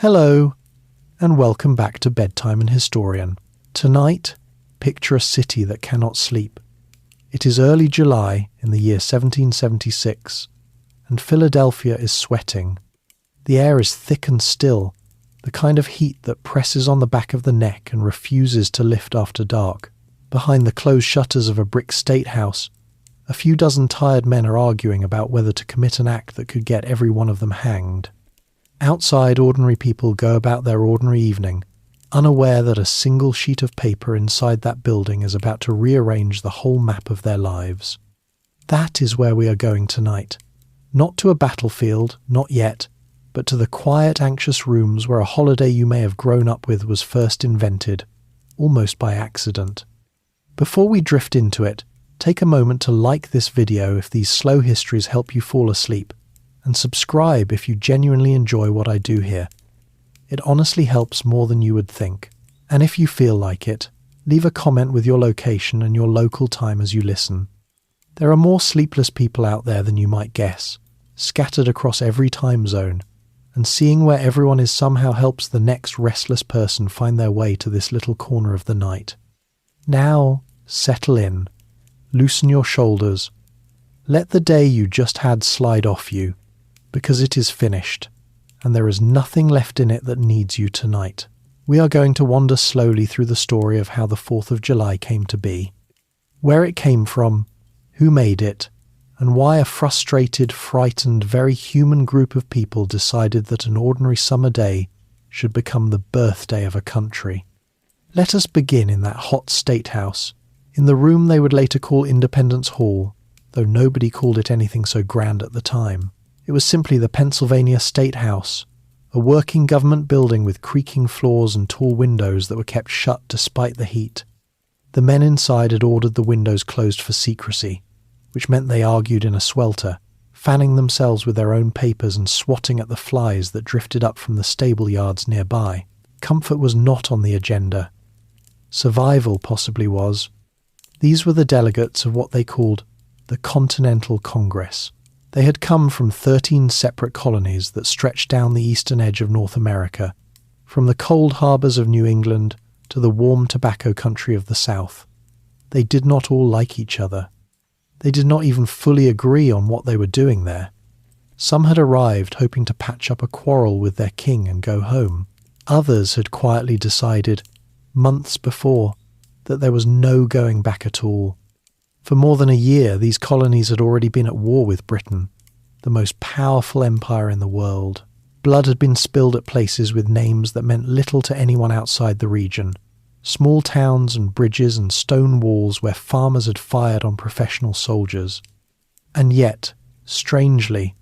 Hello, and welcome back to Bedtime and Historian. Tonight, picture a city that cannot sleep. It is early July in the year 1776, and Philadelphia is sweating. The air is thick and still, the kind of heat that presses on the back of the neck and refuses to lift after dark. Behind the closed shutters of a brick state house, a few dozen tired men are arguing about whether to commit an act that could get every one of them hanged. Outside, ordinary people go about their ordinary evening, unaware that a single sheet of paper inside that building is about to rearrange the whole map of their lives. That is where we are going tonight. Not to a battlefield, not yet, but to the quiet, anxious rooms where a holiday you may have grown up with was first invented, almost by accident. Before we drift into it, take a moment to like this video if these slow histories help you fall asleep, and subscribe if you genuinely enjoy what I do here. It honestly helps more than you would think. And if you feel like it, leave a comment with your location and your local time as you listen. There are more sleepless people out there than you might guess, scattered across every time zone, and seeing where everyone is somehow helps the next restless person find their way to this little corner of the night. Now, settle in, loosen your shoulders, let the day you just had slide off you, because it is finished, and there is nothing left in it that needs you tonight. We are going to wander slowly through the story of how the 4th of July came to be, where it came from, who made it, and why a frustrated, frightened, very human group of people decided that an ordinary summer day should become the birthday of a country. Let us begin in that hot state house, in the room they would later call Independence Hall, though nobody called it anything so grand at the time. It was simply the Pennsylvania State House, a working government building with creaking floors and tall windows that were kept shut despite the heat. The men inside had ordered the windows closed for secrecy, which meant they argued in a swelter, fanning themselves with their own papers and swatting at the flies that drifted up from the stable yards nearby. Comfort was not on the agenda. Survival possibly was. These were the delegates of what they called the Continental Congress. They had come from 13 separate colonies that stretched down the eastern edge of North America, from the cold harbours of New England to the warm tobacco country of the South. They did not all like each other. They did not even fully agree on what they were doing there. Some had arrived hoping to patch up a quarrel with their king and go home. Others had quietly decided, months before, that there was no going back at all. For more than a year, these colonies had already been at war with Britain, the most powerful empire in the world. Blood had been spilled at places with names that meant little to anyone outside the region. Small towns and bridges and stone walls where farmers had fired on professional soldiers. And yet, strangely,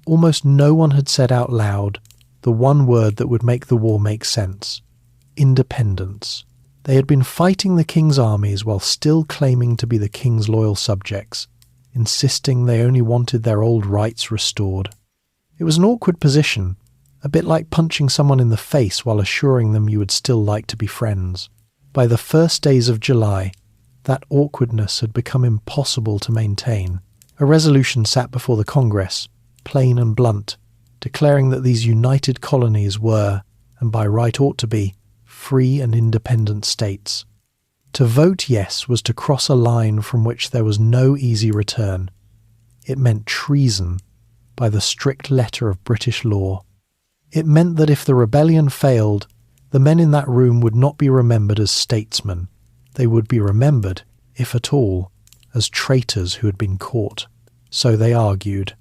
almost no one had said out loud the one word that would make the war make sense: independence. They had been fighting the king's armies while still claiming to be the king's loyal subjects, insisting they only wanted their old rights restored. It was an awkward position, a bit like punching someone in the face while assuring them you would still like to be friends. By the first days of July, that awkwardness had become impossible to maintain. A resolution sat before the Congress, plain and blunt, declaring that these united colonies were, and by right ought to be, free and independent states. To vote yes was to cross a line from which there was no easy return. It meant treason by the strict letter of British law. It meant that if the rebellion failed, the men in that room would not be remembered as statesmen. They would be remembered, if at all, as traitors who had been caught. So they argued.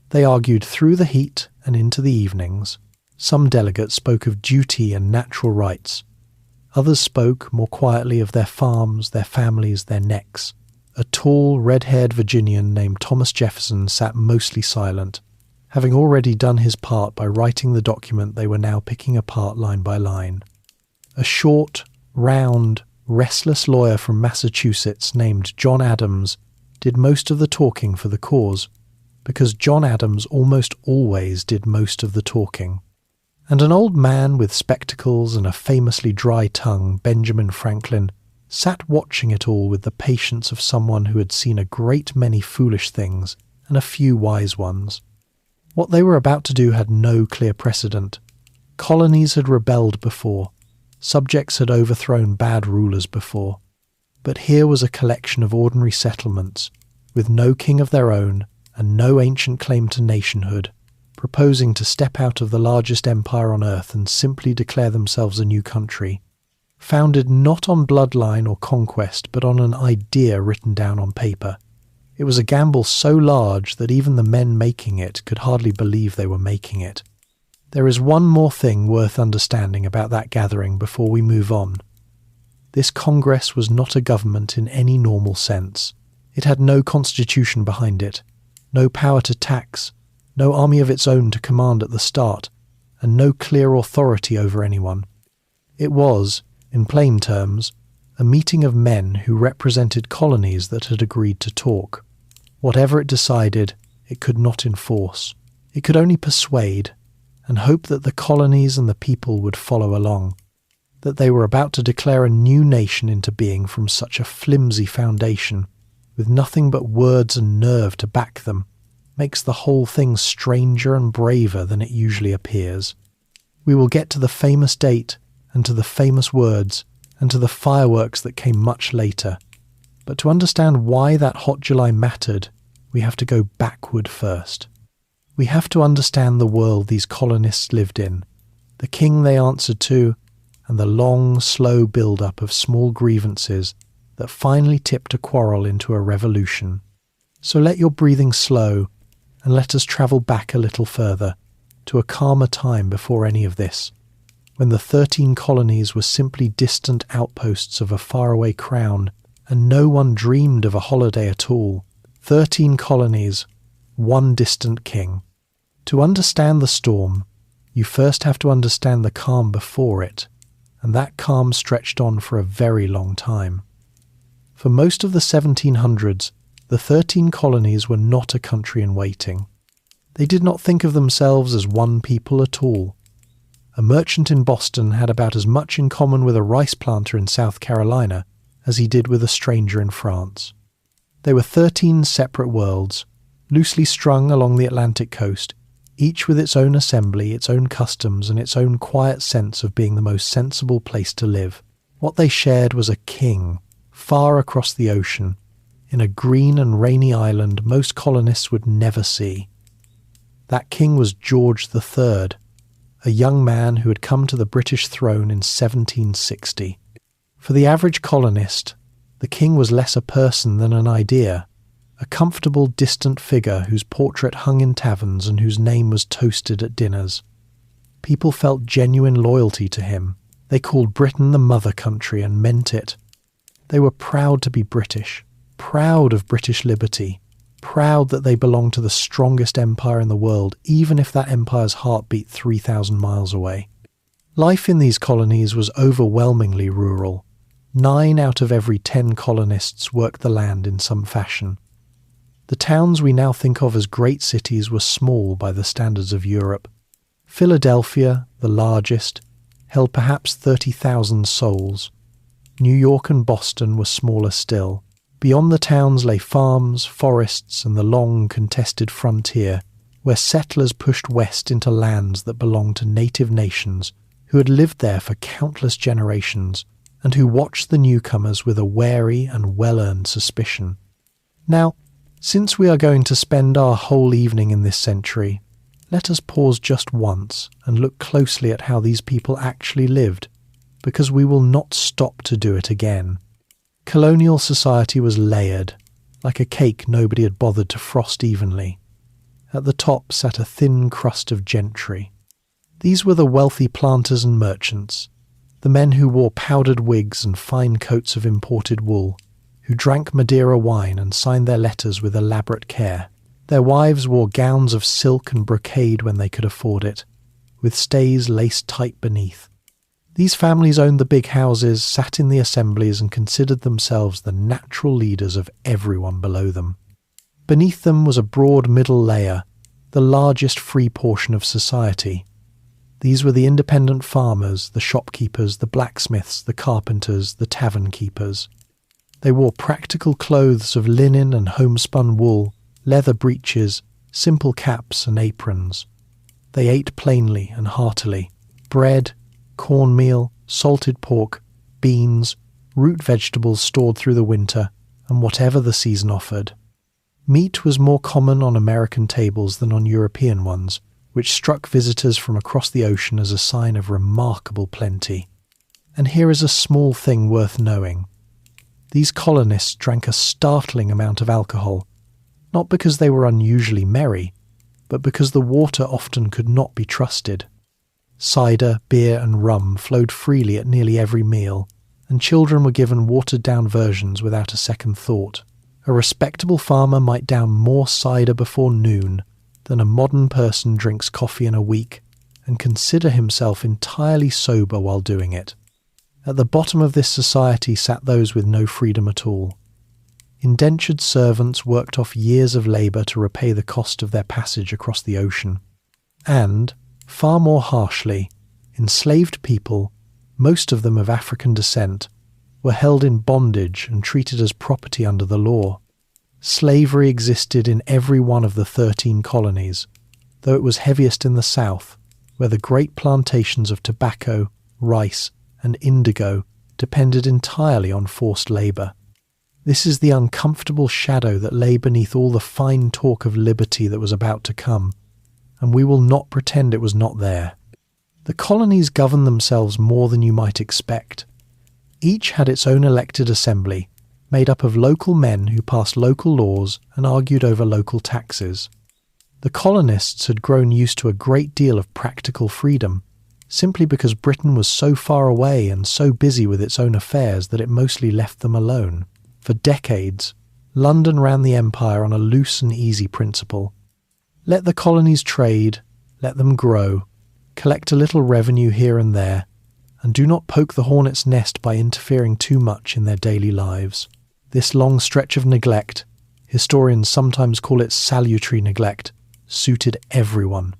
They argued through the heat and into the evenings. Some delegates spoke of duty and natural rights. Others spoke, more quietly, of their farms, their families, their necks. A tall, red-haired Virginian named Thomas Jefferson sat mostly silent, having already done his part by writing the document they were now picking apart line by line. A short, round, restless lawyer from Massachusetts named John Adams did most of the talking for the cause, because John Adams almost always did most of the talking. And an old man with spectacles and a famously dry tongue, Benjamin Franklin, sat watching it all with the patience of someone who had seen a great many foolish things and a few wise ones. What they were about to do had no clear precedent, Colonies had rebelled before, subjects had overthrown bad rulers before, but here was a collection of ordinary settlements, with no king of their own and no ancient claim to nationhood, proposing to step out of the largest empire on earth and simply declare themselves a new country, founded not on bloodline or conquest, but on an idea written down on paper. It was a gamble so large that even the men making it could hardly believe they were making it. There is one more thing worth understanding about that gathering before we move on. This Congress was not a government in any normal sense. It had no constitution behind it, no power to tax, no army of its own to command at the start, and no clear authority over anyone. It was, in plain terms, a meeting of men who represented colonies that had agreed to talk. Whatever it decided, it could not enforce. It could only persuade, and hope that the colonies and the people would follow along, that they were about to declare a new nation into being from such a flimsy foundation, with nothing but words and nerve to back them, makes the whole thing stranger and braver than it usually appears. We will get to the famous date, and to the famous words, and to the fireworks that came much later. But to understand why that hot July mattered, we have to go backward first. We have to understand the world these colonists lived in, the king they answered to, and the long, slow build-up of small grievances that finally tipped a quarrel into a revolution. So let your breathing slow, and let us travel back a little further, to a calmer time before any of this, when the 13 colonies were simply distant outposts of a faraway crown, and no one dreamed of a holiday at all. 13 colonies, one distant king. To understand the storm, you first have to understand the calm before it, and that calm stretched on for a very long time. For most of the 1700s, the 13 colonies were not a country in waiting. They did not think of themselves as one people at all. A merchant in Boston had about as much in common with a rice planter in South Carolina as he did with a stranger in France. They were 13 separate worlds, loosely strung along the Atlantic coast, each with its own assembly, its own customs, and its own quiet sense of being the most sensible place to live. What they shared was a king, far across the ocean, in a green and rainy island most colonists would never see. That king was George III, a young man who had come to the British throne in 1760. For the average colonist, the king was less a person than an idea, a comfortable, distant figure whose portrait hung in taverns and whose name was toasted at dinners. People felt genuine loyalty to him. They called Britain the mother country and meant it. They were proud to be British, proud of British liberty, proud that they belonged to the strongest empire in the world, even if that empire's heart beat 3,000 miles away. Life in these colonies was overwhelmingly rural. 9 out of every 10 colonists worked the land in some fashion. The towns we now think of as great cities were small by the standards of Europe. Philadelphia, the largest, held perhaps 30,000 souls. New York and Boston were smaller still. Beyond the towns lay farms, forests, and the long, contested frontier, where settlers pushed west into lands that belonged to native nations who had lived there for countless generations, and who watched the newcomers with a wary and well-earned suspicion. Now, since we are going to spend our whole evening in this century, let us pause just once and look closely at how these people actually lived, because we will not stop to do it again. Colonial society was layered, like a cake nobody had bothered to frost evenly. At the top sat a thin crust of gentry. These were the wealthy planters and merchants, the men who wore powdered wigs and fine coats of imported wool, who drank Madeira wine and signed their letters with elaborate care. Their wives wore gowns of silk and brocade when they could afford it, with stays laced tight beneath. These families owned the big houses, sat in the assemblies, and considered themselves the natural leaders of everyone below them. Beneath them was a broad middle layer, the largest free portion of society. These were the independent farmers, the shopkeepers, the blacksmiths, the carpenters, the tavern keepers. They wore practical clothes of linen and homespun wool, leather breeches, simple caps and aprons. They ate plainly and heartily, bread, cornmeal, salted pork, beans, root vegetables stored through the winter, and whatever the season offered. Meat was more common on American tables than on European ones, which struck visitors from across the ocean as a sign of remarkable plenty. And here is a small thing worth knowing. These colonists drank a startling amount of alcohol, not because they were unusually merry, but because the water often could not be trusted. Cider, beer and rum flowed freely at nearly every meal, and children were given watered-down versions without a second thought. A respectable farmer might down more cider before noon than a modern person drinks coffee in a week, and consider himself entirely sober while doing it. At the bottom of this society sat those with no freedom at all. Indentured servants worked off years of labour to repay the cost of their passage across the ocean. And, far more harshly, enslaved people, most of them of African descent, were held in bondage and treated as property under the law. Slavery existed in every one of the 13 colonies, though it was heaviest in the south, where the great plantations of tobacco, rice, and indigo depended entirely on forced labour. This is the uncomfortable shadow that lay beneath all the fine talk of liberty that was about to come, and we will not pretend it was not there. The colonies governed themselves more than you might expect. Each had its own elected assembly, made up of local men who passed local laws and argued over local taxes. The colonists had grown used to a great deal of practical freedom, simply because Britain was so far away and so busy with its own affairs that it mostly left them alone. For decades, London ran the empire on a loose and easy principle. Let the colonies trade, let them grow, collect a little revenue here and there, and do not poke the hornet's nest by interfering too much in their daily lives. This long stretch of neglect, historians sometimes call it salutary neglect, suited everyone.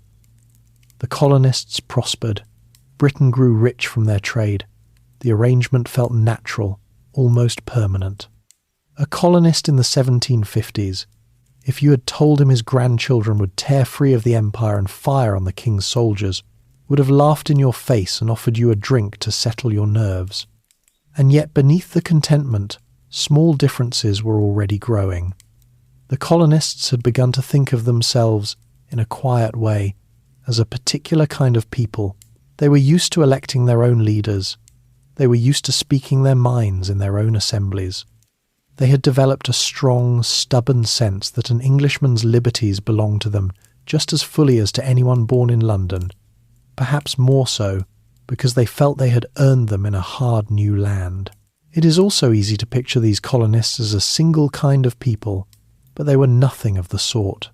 The colonists prospered. Britain grew rich from their trade. The arrangement felt natural, almost permanent. A colonist in the 1750s, if you had told him his grandchildren would tear free of the empire and fire on the king's soldiers, would have laughed in your face and offered you a drink to settle your nerves. And yet beneath the contentment, small differences were already growing. The colonists had begun to think of themselves, in a quiet way, as a particular kind of people. They were used to electing their own leaders. They were used to speaking their minds in their own assemblies. They had developed a strong, stubborn sense that an Englishman's liberties belonged to them just as fully as to anyone born in London, perhaps more so, because they felt they had earned them in a hard new land. It is also easy to picture these colonists as a single kind of people, but they were nothing of the sort.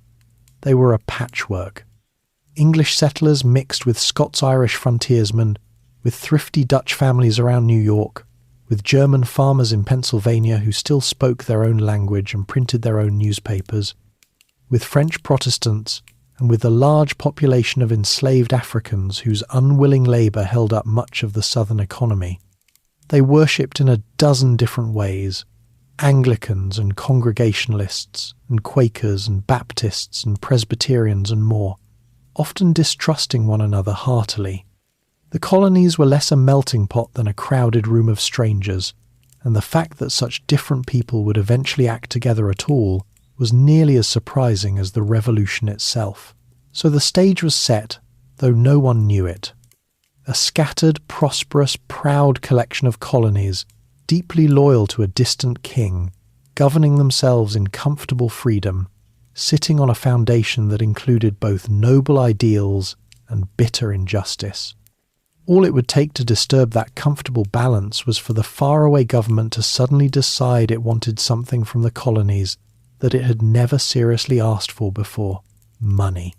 They were a patchwork. English settlers mixed with Scots-Irish frontiersmen, with thrifty Dutch families around New York, with German farmers in Pennsylvania who still spoke their own language and printed their own newspapers, with French Protestants, and with the large population of enslaved Africans whose unwilling labour held up much of the southern economy. They worshipped in a dozen different ways, Anglicans and Congregationalists, and Quakers and Baptists and Presbyterians and more, often distrusting one another heartily. The colonies were less a melting pot than a crowded room of strangers, and the fact that such different people would eventually act together at all was nearly as surprising as the revolution itself. So the stage was set, though no one knew it. A scattered, prosperous, proud collection of colonies, deeply loyal to a distant king, governing themselves in comfortable freedom, sitting on a foundation that included both noble ideals and bitter injustice. All it would take to disturb that comfortable balance was for the faraway government to suddenly decide it wanted something from the colonies that it had never seriously asked for before: money.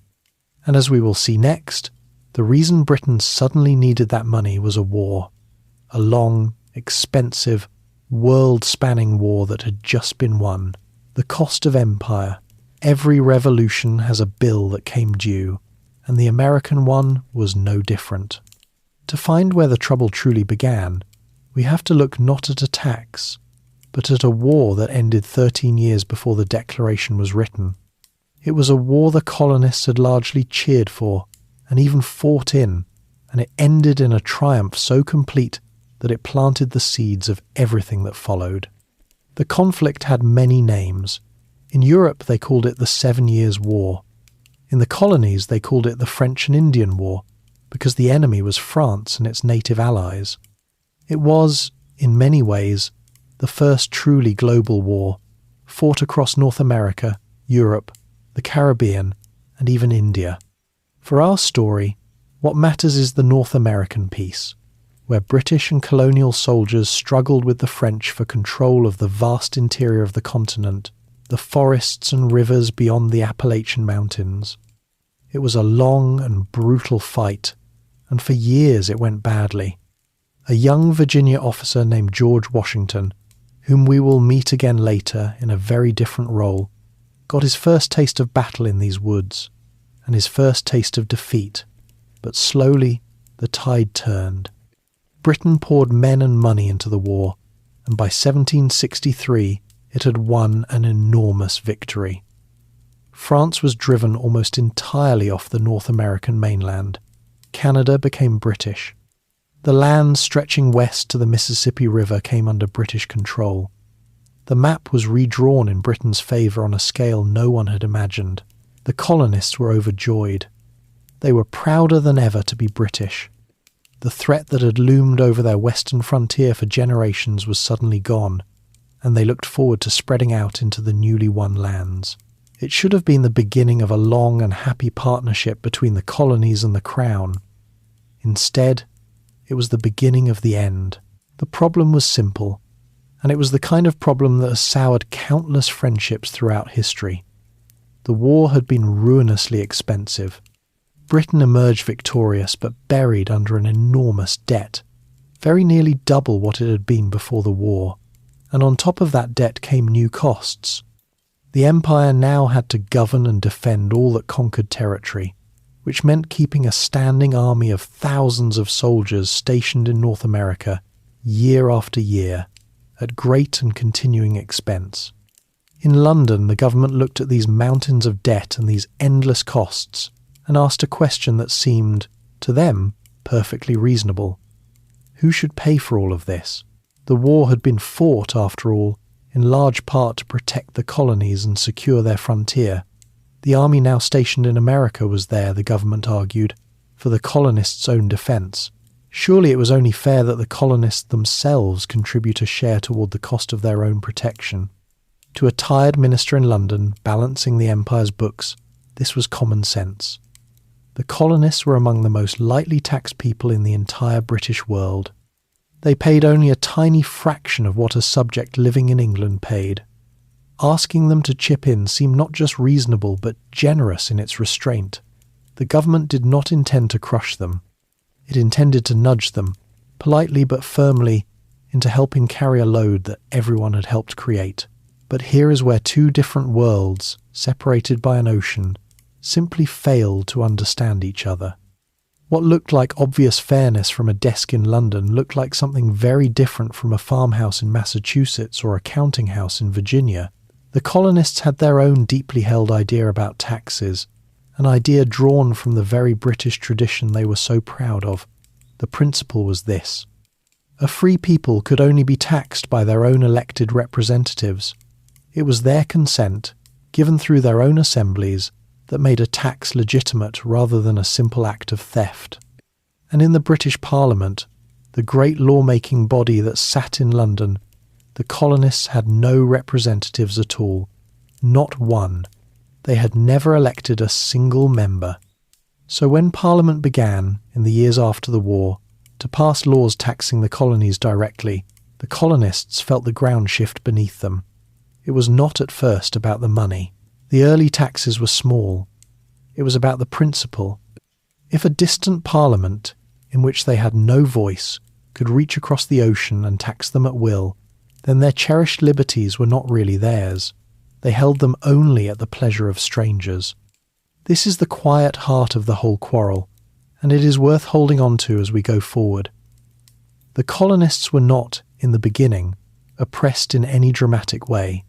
And as we will see next, the reason Britain suddenly needed that money was a war. A long, expensive, world-spanning war that had just been won. The cost of empire. Every revolution has a bill that came due, and the American one was no different. To find where the trouble truly began, we have to look not at a tax, but at a war that ended 13 years before the Declaration was written. It was a war the colonists had largely cheered for, and even fought in, and it ended in a triumph so complete that it planted the seeds of everything that followed. The conflict had many names. In Europe they called it the 7 Years' War. In the colonies they called it the French and Indian War, because the enemy was France and its native allies. It was, in many ways, the first truly global war, fought across North America, Europe, the Caribbean, and even India. For our story, what matters is the North American piece, where British and colonial soldiers struggled with the French for control of the vast interior of the continent, the forests and rivers beyond the Appalachian Mountains. It was a long and brutal fight, and for years it went badly. A young Virginia officer named George Washington, whom we will meet again later in a very different role, got his first taste of battle in these woods, and his first taste of defeat, but slowly the tide turned. Britain poured men and money into the war, and by 1763 it had won an enormous victory. France was driven almost entirely off the North American mainland. Canada became British. The land stretching west to the Mississippi River came under British control. The map was redrawn in Britain's favour on a scale no one had imagined. The colonists were overjoyed. They were prouder than ever to be British. The threat that had loomed over their western frontier for generations was suddenly gone, and they looked forward to spreading out into the newly won lands. It should have been the beginning of a long and happy partnership between the colonies and the Crown. Instead, it was the beginning of the end. The problem was simple, and it was the kind of problem that has soured countless friendships throughout history. The war had been ruinously expensive. Britain emerged victorious but buried under an enormous debt, very nearly double what it had been before the war, and on top of that debt came new costs. The empire now had to govern and defend all that conquered territory, which meant keeping a standing army of thousands of soldiers stationed in North America year after year, at great and continuing expense. In London, the government looked at these mountains of debt and these endless costs and asked a question that seemed, to them, perfectly reasonable. Who should pay for all of this? The war had been fought, after all, in large part to protect the colonies and secure their frontier. The army now stationed in America was there, the government argued, for the colonists' own defence. Surely it was only fair that the colonists themselves contribute a share toward the cost of their own protection. To a tired minister in London, balancing the empire's books, this was common sense. The colonists were among the most lightly taxed people in the entire British world. They paid only a tiny fraction of what a subject living in England paid. Asking them to chip in seemed not just reasonable but generous in its restraint. The government did not intend to crush them. It intended to nudge them, politely but firmly, into helping carry a load that everyone had helped create. But here is where two different worlds, separated by an ocean, simply failed to understand each other. What looked like obvious fairness from a desk in London looked like something very different from a farmhouse in Massachusetts or a counting house in Virginia. The colonists had their own deeply held idea about taxes, an idea drawn from the very British tradition they were so proud of. The principle was this: a free people could only be taxed by their own elected representatives. It was their consent, given through their own assemblies, that made a tax legitimate rather than a simple act of theft. And in the British Parliament, the great lawmaking body that sat in London, the colonists had no representatives at all, not one. They had never elected a single member. So when Parliament began, in the years after the war, to pass laws taxing the colonies directly, the colonists felt the ground shift beneath them. It was not at first about the money. The early taxes were small. It was about the principle. If a distant parliament, in which they had no voice, could reach across the ocean and tax them at will, then their cherished liberties were not really theirs. They held them only at the pleasure of strangers. This is the quiet heart of the whole quarrel, and it is worth holding on to as we go forward. The colonists were not, in the beginning, oppressed in any dramatic way.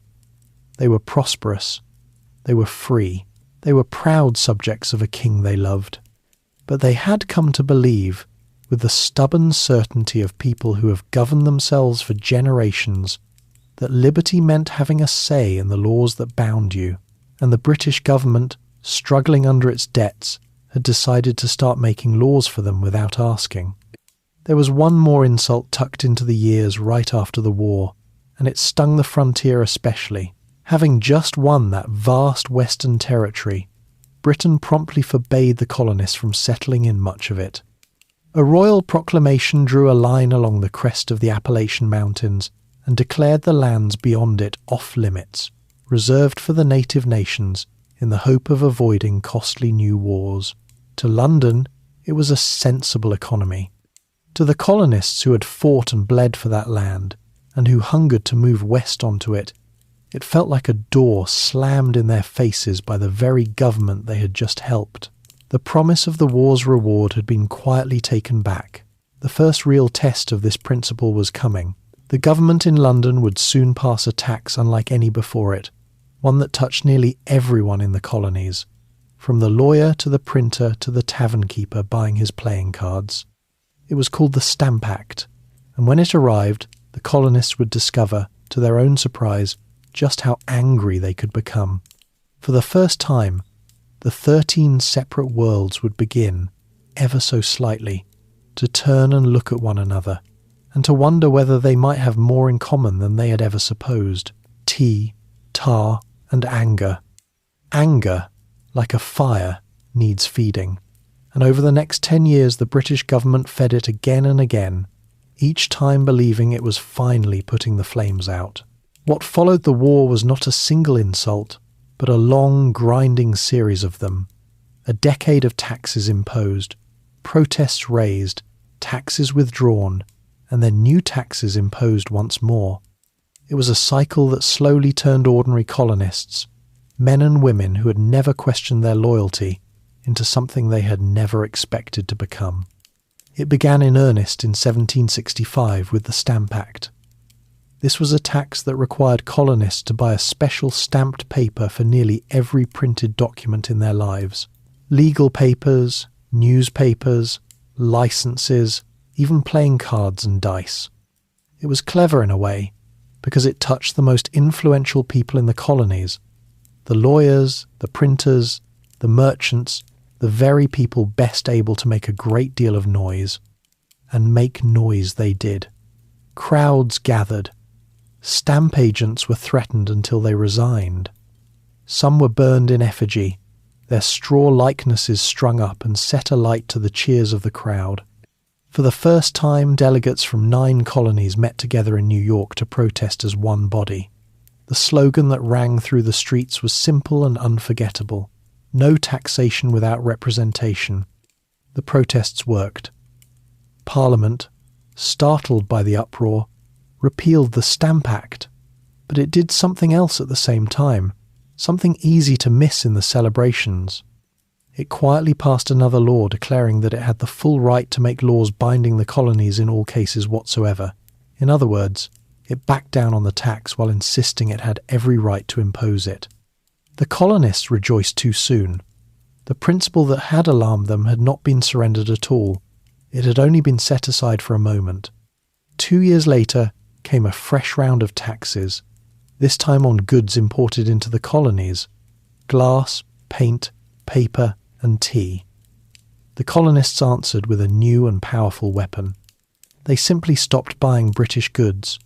They were prosperous. They were free. They were proud subjects of a king they loved. But they had come to believe with the stubborn certainty of people who have governed themselves for generations, that liberty meant having a say in the laws that bound you, and the British government, struggling under its debts, had decided to start making laws for them without asking. There was one more insult tucked into the years right after the war, and it stung the frontier especially. Having just won that vast western territory, Britain promptly forbade the colonists from settling in much of it. A royal proclamation drew a line along the crest of the Appalachian Mountains and declared the lands beyond it off-limits, reserved for the native nations in the hope of avoiding costly new wars. To London, it was a sensible economy. To the colonists who had fought and bled for that land, and who hungered to move west onto it, it felt like a door slammed in their faces by the very government they had just helped. The promise of the war's reward had been quietly taken back. The first real test of this principle was coming. The government in London would soon pass a tax unlike any before it, one that touched nearly everyone in the colonies, from the lawyer to the printer to the tavern keeper buying his playing cards. It was called the Stamp Act, and when it arrived, the colonists would discover, to their own surprise, just how angry they could become. For the first time, the 13 separate worlds would begin, ever so slightly, to turn and look at one another, and to wonder whether they might have more in common than they had ever supposed. Tea, tar, and anger. Anger, like a fire, needs feeding, and over the next 10 years the British government fed it again and again, each time believing it was finally putting the flames out. What followed the war was not a single insult, but a long, grinding series of them. A decade of taxes imposed, protests raised, taxes withdrawn, and then new taxes imposed once more. It was a cycle that slowly turned ordinary colonists, men and women who had never questioned their loyalty, into something they had never expected to become. It began in earnest in 1765 with the Stamp Act. This was a tax that required colonists to buy a special stamped paper for nearly every printed document in their lives. Legal papers, newspapers, licenses, even playing cards and dice. It was clever in a way, because it touched the most influential people in the colonies, the lawyers, the printers, the merchants, the very people best able to make a great deal of noise. And make noise they did. Crowds gathered. Stamp agents were threatened until they resigned. Some were burned in effigy, their straw likenesses strung up and set alight to the cheers of the crowd. For the first time, delegates from 9 colonies met together in New York to protest as one body. The slogan that rang through the streets was simple and unforgettable. No taxation without representation. The protests worked. Parliament, startled by the uproar, repealed the Stamp Act, but it did something else at the same time, something easy to miss in the celebrations. It quietly passed another law declaring that it had the full right to make laws binding the colonies in all cases whatsoever. In other words, it backed down on the tax while insisting it had every right to impose it. The colonists rejoiced too soon. The principle that had alarmed them had not been surrendered at all. It had only been set aside for a moment. 2 years later came a fresh round of taxes, this time on goods imported into the colonies: glass, paint, paper, and tea. The colonists answered with a new and powerful weapon. They simply stopped buying British goods.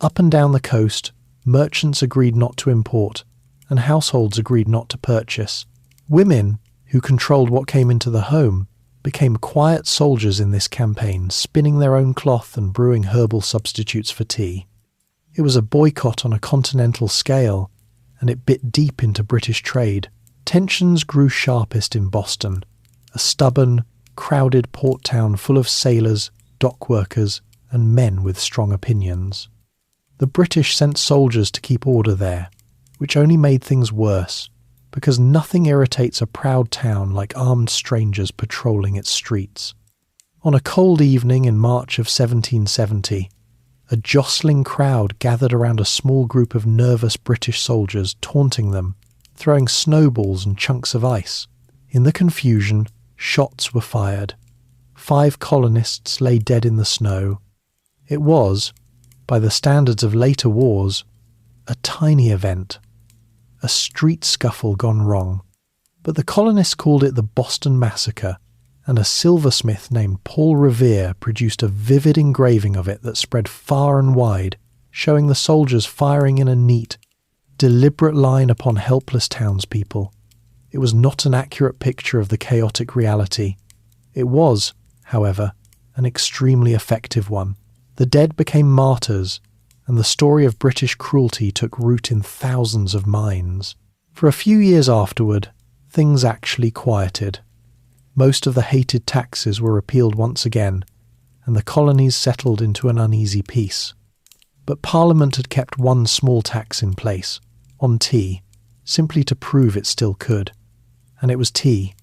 Up and down the coast, merchants agreed not to import, and households agreed not to purchase. Women, who controlled what came into the home, became quiet soldiers in this campaign, spinning their own cloth and brewing herbal substitutes for tea. It was a boycott on a continental scale, and it bit deep into British trade. Tensions grew sharpest in Boston, a stubborn, crowded port town full of sailors, dock workers, and men with strong opinions. The British sent soldiers to keep order there, which only made things worse, because nothing irritates a proud town like armed strangers patrolling its streets. On a cold evening in March of 1770, a jostling crowd gathered around a small group of nervous British soldiers, taunting them, throwing snowballs and chunks of ice. In the confusion, shots were fired. 5 colonists lay dead in the snow. It was, by the standards of later wars, a tiny event, a street scuffle gone wrong. But the colonists called it the Boston Massacre, and a silversmith named Paul Revere produced a vivid engraving of it that spread far and wide, showing the soldiers firing in a neat, deliberate line upon helpless townspeople. It was not an accurate picture of the chaotic reality. It was, however, an extremely effective one. The dead became martyrs, and the story of British cruelty took root in thousands of minds. For a few years afterward, things actually quieted. Most of the hated taxes were repealed once again, and the colonies settled into an uneasy peace. But Parliament had kept one small tax in place, on tea, simply to prove it still could. And it was tea,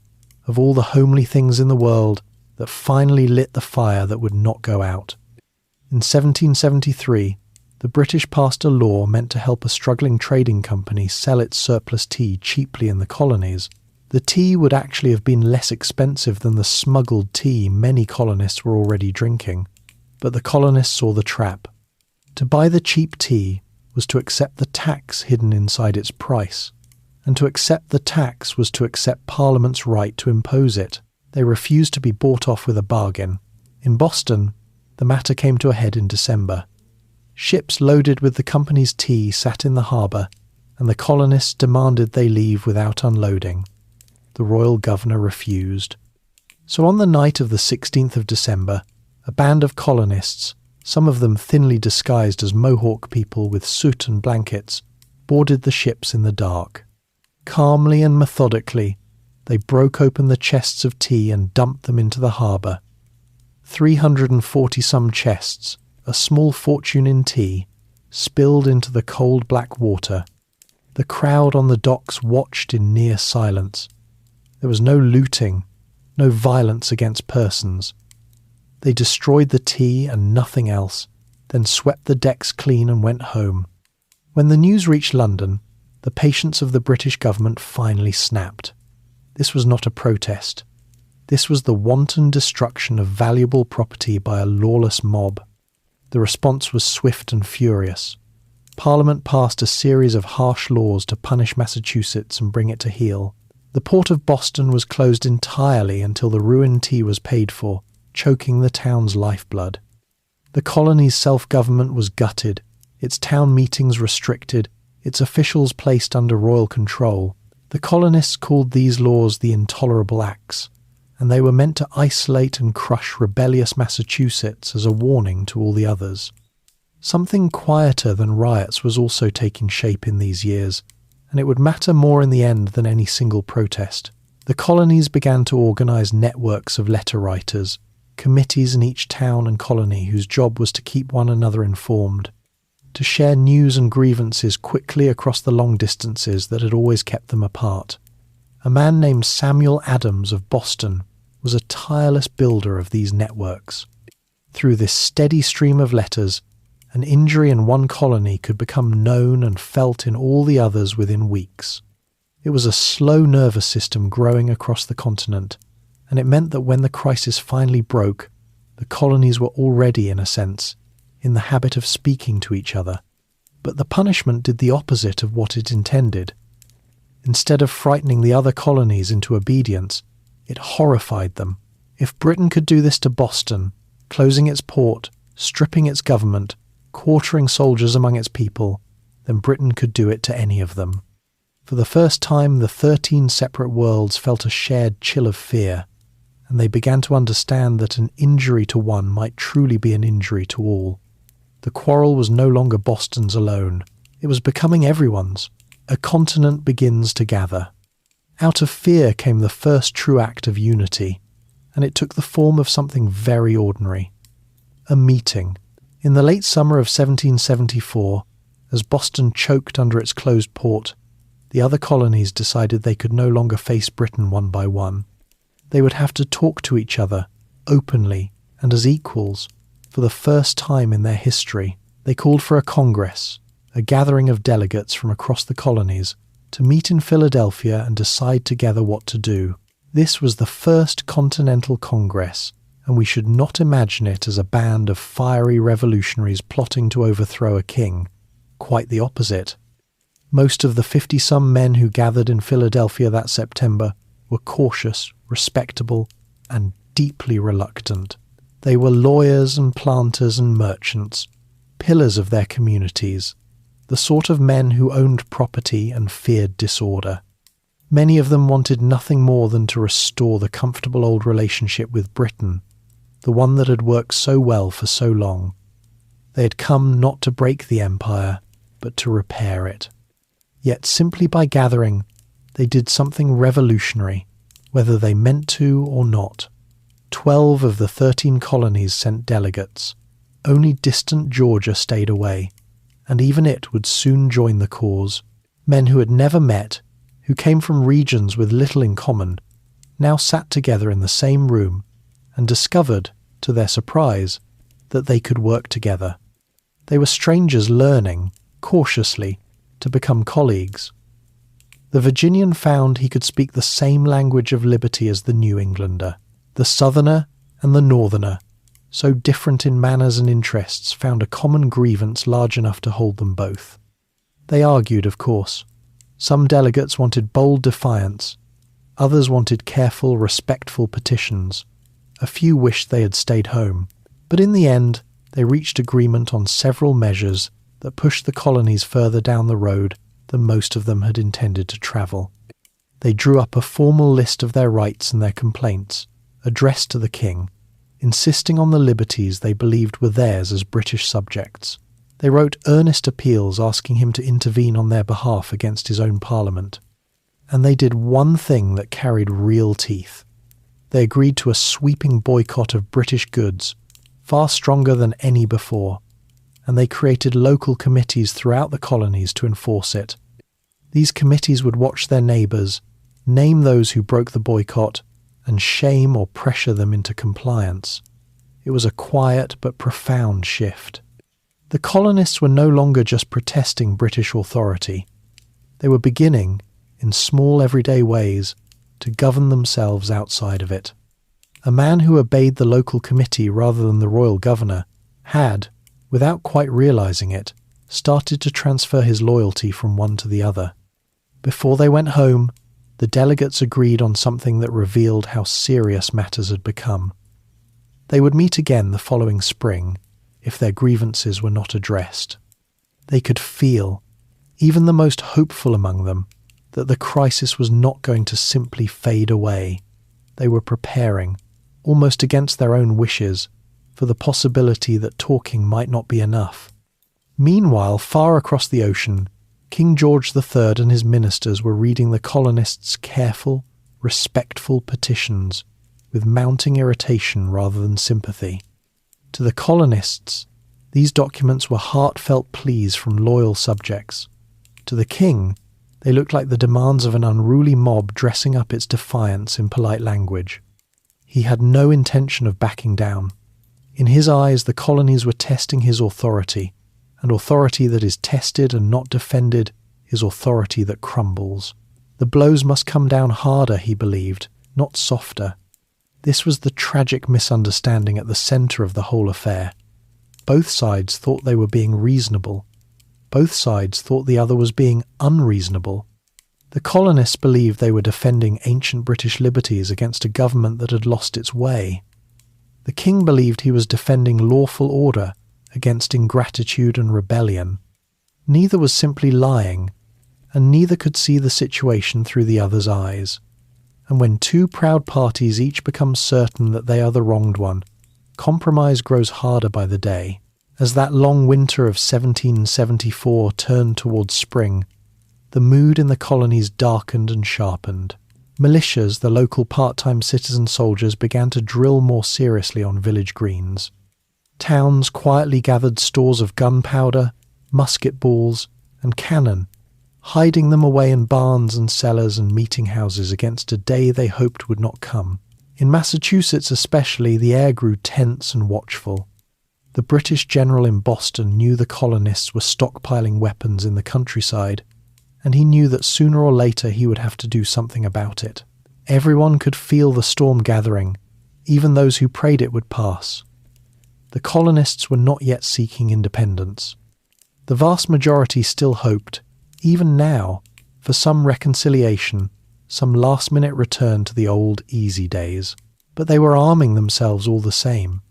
of all the homely things in the world, that finally lit the fire that would not go out. In 1773, the British passed a law meant to help a struggling trading company sell its surplus tea cheaply in the colonies. The tea would actually have been less expensive than the smuggled tea many colonists were already drinking. But the colonists saw the trap. To buy the cheap tea was to accept the tax hidden inside its price. And to accept the tax was to accept Parliament's right to impose it. They refused to be bought off with a bargain. In Boston, the matter came to a head in December. Ships loaded with the company's tea sat in the harbour, and the colonists demanded they leave without unloading. The royal governor refused. So on the night of the 16th of December, a band of colonists, some of them thinly disguised as Mohawk people with soot and blankets, boarded the ships in the dark. Calmly and methodically, they broke open the chests of tea and dumped them into the harbour. 340-some chests, a small fortune in tea, spilled into the cold black water. The crowd on the docks watched in near silence. There was no looting, no violence against persons. They destroyed the tea and nothing else, then swept the decks clean and went home. When the news reached London, the patience of the British government finally snapped. This was not a protest. This was the wanton destruction of valuable property by a lawless mob. The response was swift and furious. Parliament passed a series of harsh laws to punish Massachusetts and bring it to heel. The port of Boston was closed entirely until the ruined tea was paid for, choking the town's lifeblood. The colony's self-government was gutted, its town meetings restricted, its officials placed under royal control. The colonists called these laws the Intolerable Acts, and they were meant to isolate and crush rebellious Massachusetts as a warning to all the others. Something quieter than riots was also taking shape in these years, and it would matter more in the end than any single protest. The colonies began to organise networks of letter writers, committees in each town and colony whose job was to keep one another informed, to share news and grievances quickly across the long distances that had always kept them apart. A man named Samuel Adams of Boston was a tireless builder of these networks. Through this steady stream of letters, an injury in one colony could become known and felt in all the others within weeks. It was a slow nervous system growing across the continent, and it meant that when the crisis finally broke, the colonies were already, in a sense, in the habit of speaking to each other. But the punishment did the opposite of what it intended. Instead of frightening the other colonies into obedience, it horrified them. If Britain could do this to Boston, closing its port, stripping its government, quartering soldiers among its people, then Britain could do it to any of them. For the first time, the 13 separate worlds felt a shared chill of fear, and they began to understand that an injury to one might truly be an injury to all. The quarrel was no longer Boston's alone. It was becoming everyone's. A continent begins to gather. Out of fear came the first true act of unity, and it took the form of something very ordinary. A meeting. In the late summer of 1774, as Boston choked under its closed port, the other colonies decided they could no longer face Britain one by one. They would have to talk to each other, openly and as equals. For the first time in their history, they called for a Congress, a gathering of delegates from across the colonies, to meet in Philadelphia and decide together what to do. This was the First Continental Congress, and we should not imagine it as a band of fiery revolutionaries plotting to overthrow a king. Quite the opposite. Most of the 50-some men who gathered in Philadelphia that September were cautious, respectable, and deeply reluctant. They were lawyers and planters and merchants, pillars of their communities, the sort of men who owned property and feared disorder. Many of them wanted nothing more than to restore the comfortable old relationship with Britain, the one that had worked so well for so long. They had come not to break the empire, but to repair it. Yet simply by gathering, they did something revolutionary, whether they meant to or not. 12 of the 13 colonies sent delegates. Only distant Georgia stayed away, and even it would soon join the cause. Men who had never met, who came from regions with little in common, now sat together in the same room and discovered, to their surprise, that they could work together. They were strangers learning, cautiously, to become colleagues. The Virginian found he could speak the same language of liberty as the New Englander. The Southerner and the Northerner, so different in manners and interests, found a common grievance large enough to hold them both. They argued, of course. Some delegates wanted bold defiance. Others wanted careful, respectful petitions. A few wished they had stayed home. But in the end, they reached agreement on several measures that pushed the colonies further down the road than most of them had intended to travel. They drew up a formal list of their rights and their complaints, addressed to the king, insisting on the liberties they believed were theirs as British subjects. They wrote earnest appeals asking him to intervene on their behalf against his own parliament. And they did one thing that carried real teeth. They agreed to a sweeping boycott of British goods, far stronger than any before, and they created local committees throughout the colonies to enforce it. These committees would watch their neighbours, name those who broke the boycott, and shame or pressure them into compliance. It was a quiet but profound shift. The colonists were no longer just protesting British authority. They were beginning, in small everyday ways, to govern themselves outside of it. A man who obeyed the local committee rather than the royal governor had, without quite realizing it, started to transfer his loyalty from one to the other. Before they went home, the delegates agreed on something that revealed how serious matters had become. They would meet again the following spring, if their grievances were not addressed. They could feel, even the most hopeful among them, that the crisis was not going to simply fade away. They were preparing, almost against their own wishes, for the possibility that talking might not be enough. Meanwhile, far across the ocean, King George III and his ministers were reading the colonists' careful, respectful petitions with mounting irritation rather than sympathy. To the colonists, these documents were heartfelt pleas from loyal subjects. To the king, they looked like the demands of an unruly mob dressing up its defiance in polite language. He had no intention of backing down. In his eyes, the colonies were testing his authority, and authority that is tested and not defended is authority that crumbles. The blows must come down harder, he believed, not softer. This was the tragic misunderstanding at the centre of the whole affair. Both sides thought they were being reasonable. Both sides thought the other was being unreasonable. The colonists believed they were defending ancient British liberties against a government that had lost its way. The king believed he was defending lawful order against ingratitude and rebellion. Neither was simply lying, and neither could see the situation through the other's eyes. And when two proud parties each become certain that they are the wronged one, compromise grows harder by the day. As that long winter of 1774 turned towards spring, the mood in the colonies darkened and sharpened. Militias, the local part-time citizen soldiers, began to drill more seriously on village greens. Towns quietly gathered stores of gunpowder, musket balls, and cannon, hiding them away in barns and cellars and meeting houses against a day they hoped would not come. In Massachusetts especially, the air grew tense and watchful. The British general in Boston knew the colonists were stockpiling weapons in the countryside, and he knew that sooner or later he would have to do something about it. Everyone could feel the storm gathering, even those who prayed it would pass. The colonists were not yet seeking independence. The vast majority still hoped, even now, for some reconciliation, some last-minute return to the old easy days. But they were arming themselves all the same,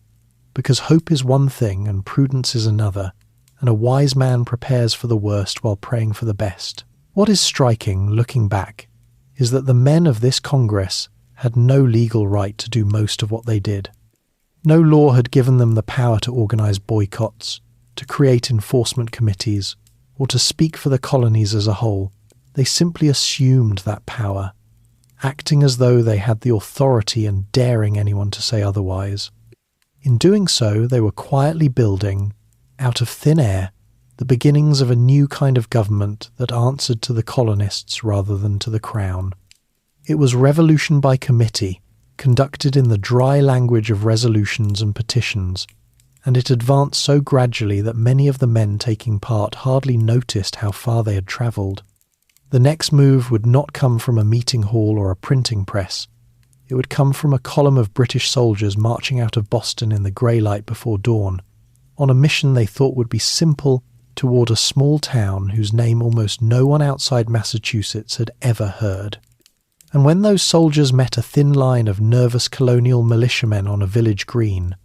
because hope is one thing and prudence is another, and a wise man prepares for the worst while praying for the best. What is striking, looking back, is that the men of this Congress had no legal right to do most of what they did. No law had given them the power to organize boycotts, to create enforcement committees, or to speak for the colonies as a whole. They simply assumed that power, acting as though they had the authority and daring anyone to say otherwise. In doing so, they were quietly building, out of thin air, the beginnings of a new kind of government that answered to the colonists rather than to the crown. It was revolution by committee, conducted in the dry language of resolutions and petitions, and it advanced so gradually that many of the men taking part hardly noticed how far they had travelled. The next move would not come from a meeting hall or a printing press. It would come from a column of British soldiers marching out of Boston in the grey light before dawn, on a mission they thought would be simple toward a small town whose name almost no one outside Massachusetts had ever heard. And when those soldiers met a thin line of nervous colonial militiamen on a village green,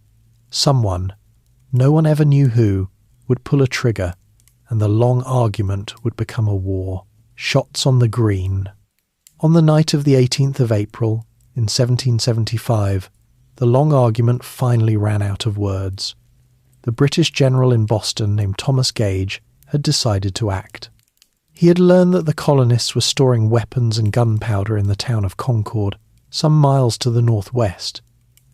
someone, no one ever knew who, would pull a trigger, and the long argument would become a war. Shots on the green. On the night of the 18th of April, in 1775, the long argument finally ran out of words. The British general in Boston named Thomas Gage had decided to act. He had learned that the colonists were storing weapons and gunpowder in the town of Concord, some miles to the northwest,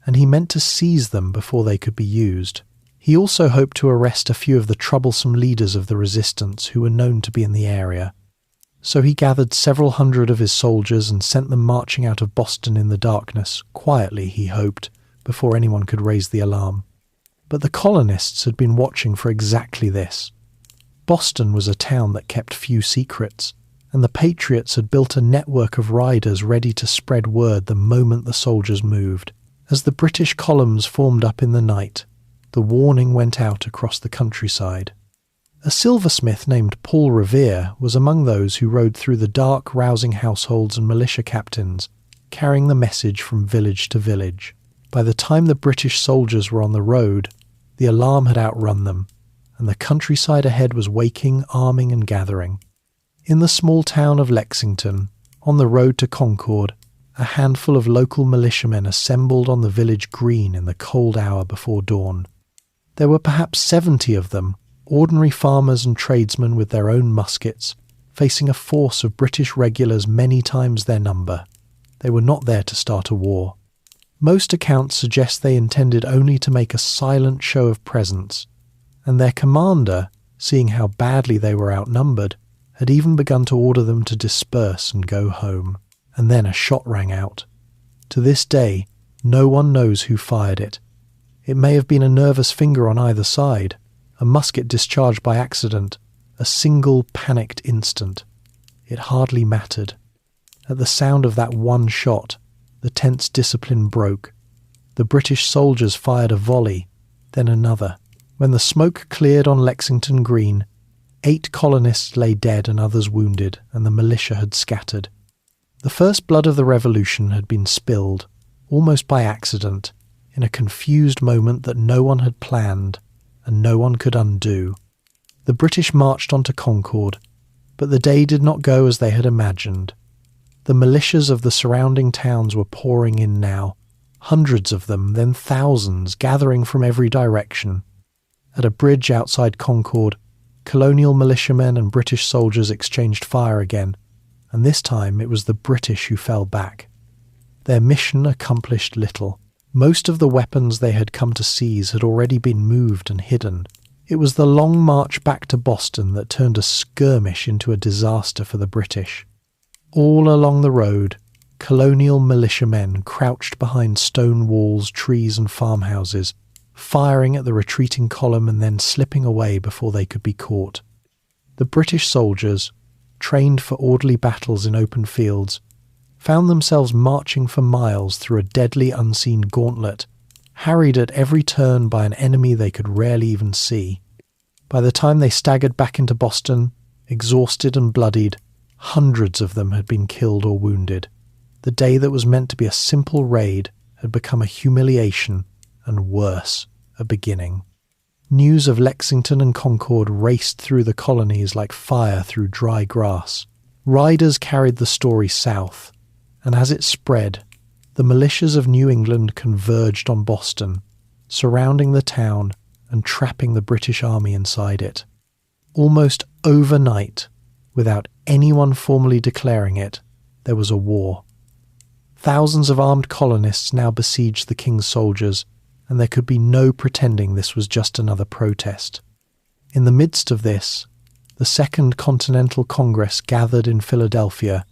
and he meant to seize them before they could be used. He also hoped to arrest a few of the troublesome leaders of the resistance who were known to be in the area. So he gathered several hundred of his soldiers and sent them marching out of Boston in the darkness, quietly, he hoped, before anyone could raise the alarm. But the colonists had been watching for exactly this. Boston was a town that kept few secrets, and the Patriots had built a network of riders ready to spread word the moment the soldiers moved. As the British columns formed up in the night, the warning went out across the countryside. A silversmith named Paul Revere was among those who rode through the dark, rousing households and militia captains, carrying the message from village to village. By the time the British soldiers were on the road, the alarm had outrun them, and the countryside ahead was waking, arming and gathering. In the small town of Lexington, on the road to Concord, a handful of local militiamen assembled on the village green in the cold hour before dawn. There were perhaps 70 of them, ordinary farmers and tradesmen with their own muskets, facing a force of British regulars many times their number. They were not there to start a war. Most accounts suggest they intended only to make a silent show of presence, and their commander, seeing how badly they were outnumbered, had even begun to order them to disperse and go home. And then a shot rang out. To this day, no one knows who fired it. It may have been a nervous finger on either side, a musket discharged by accident, a single panicked instant. It hardly mattered. At the sound of that one shot, the tense discipline broke. The British soldiers fired a volley, then another. When the smoke cleared on Lexington Green, 8 colonists lay dead and others wounded, and the militia had scattered. The first blood of the revolution had been spilled, almost by accident, in a confused moment that no one had planned and no one could undo. The British marched on to Concord, but the day did not go as they had imagined. The militias of the surrounding towns were pouring in now, hundreds of them, then thousands, gathering from every direction. At a bridge outside Concord, colonial militiamen and British soldiers exchanged fire again, and this time it was the British who fell back. Their mission accomplished little. Most of the weapons they had come to seize had already been moved and hidden. It was the long march back to Boston that turned a skirmish into a disaster for the British. All along the road, colonial militiamen crouched behind stone walls, trees and farmhouses, firing at the retreating column and then slipping away before they could be caught. The British soldiers, trained for orderly battles in open fields, found themselves marching for miles through a deadly unseen gauntlet, harried at every turn by an enemy they could rarely even see. By the time they staggered back into Boston, exhausted and bloodied, hundreds of them had been killed or wounded. The day that was meant to be a simple raid had become a humiliation and, worse, a beginning. News of Lexington and Concord raced through the colonies like fire through dry grass. Riders carried the story south, and as it spread, the militias of New England converged on Boston, surrounding the town and trapping the British Army inside it. Almost overnight, without anyone formally declaring it, there was a war. Thousands of armed colonists now besieged the king's soldiers, and there could be no pretending this was just another protest. In the midst of this, the Second Continental Congress gathered in Philadelphia,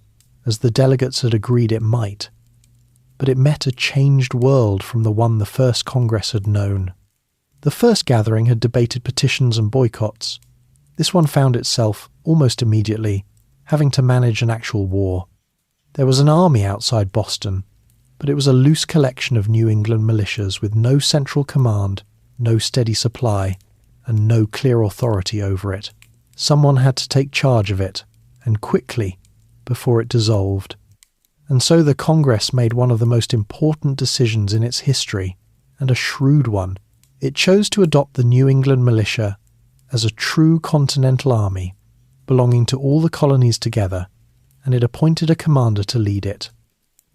as the delegates had agreed it might. But it met a changed world from the one the First Congress had known. The first gathering had debated petitions and boycotts. This one found itself, almost immediately, having to manage an actual war. There was an army outside Boston, but it was a loose collection of New England militias with no central command, no steady supply, and no clear authority over it. Someone had to take charge of it, and quickly, before it dissolved. And so the Congress made one of the most important decisions in its history, and a shrewd one. It chose to adopt the New England militia as a true continental army, belonging to all the colonies together, and it appointed a commander to lead it.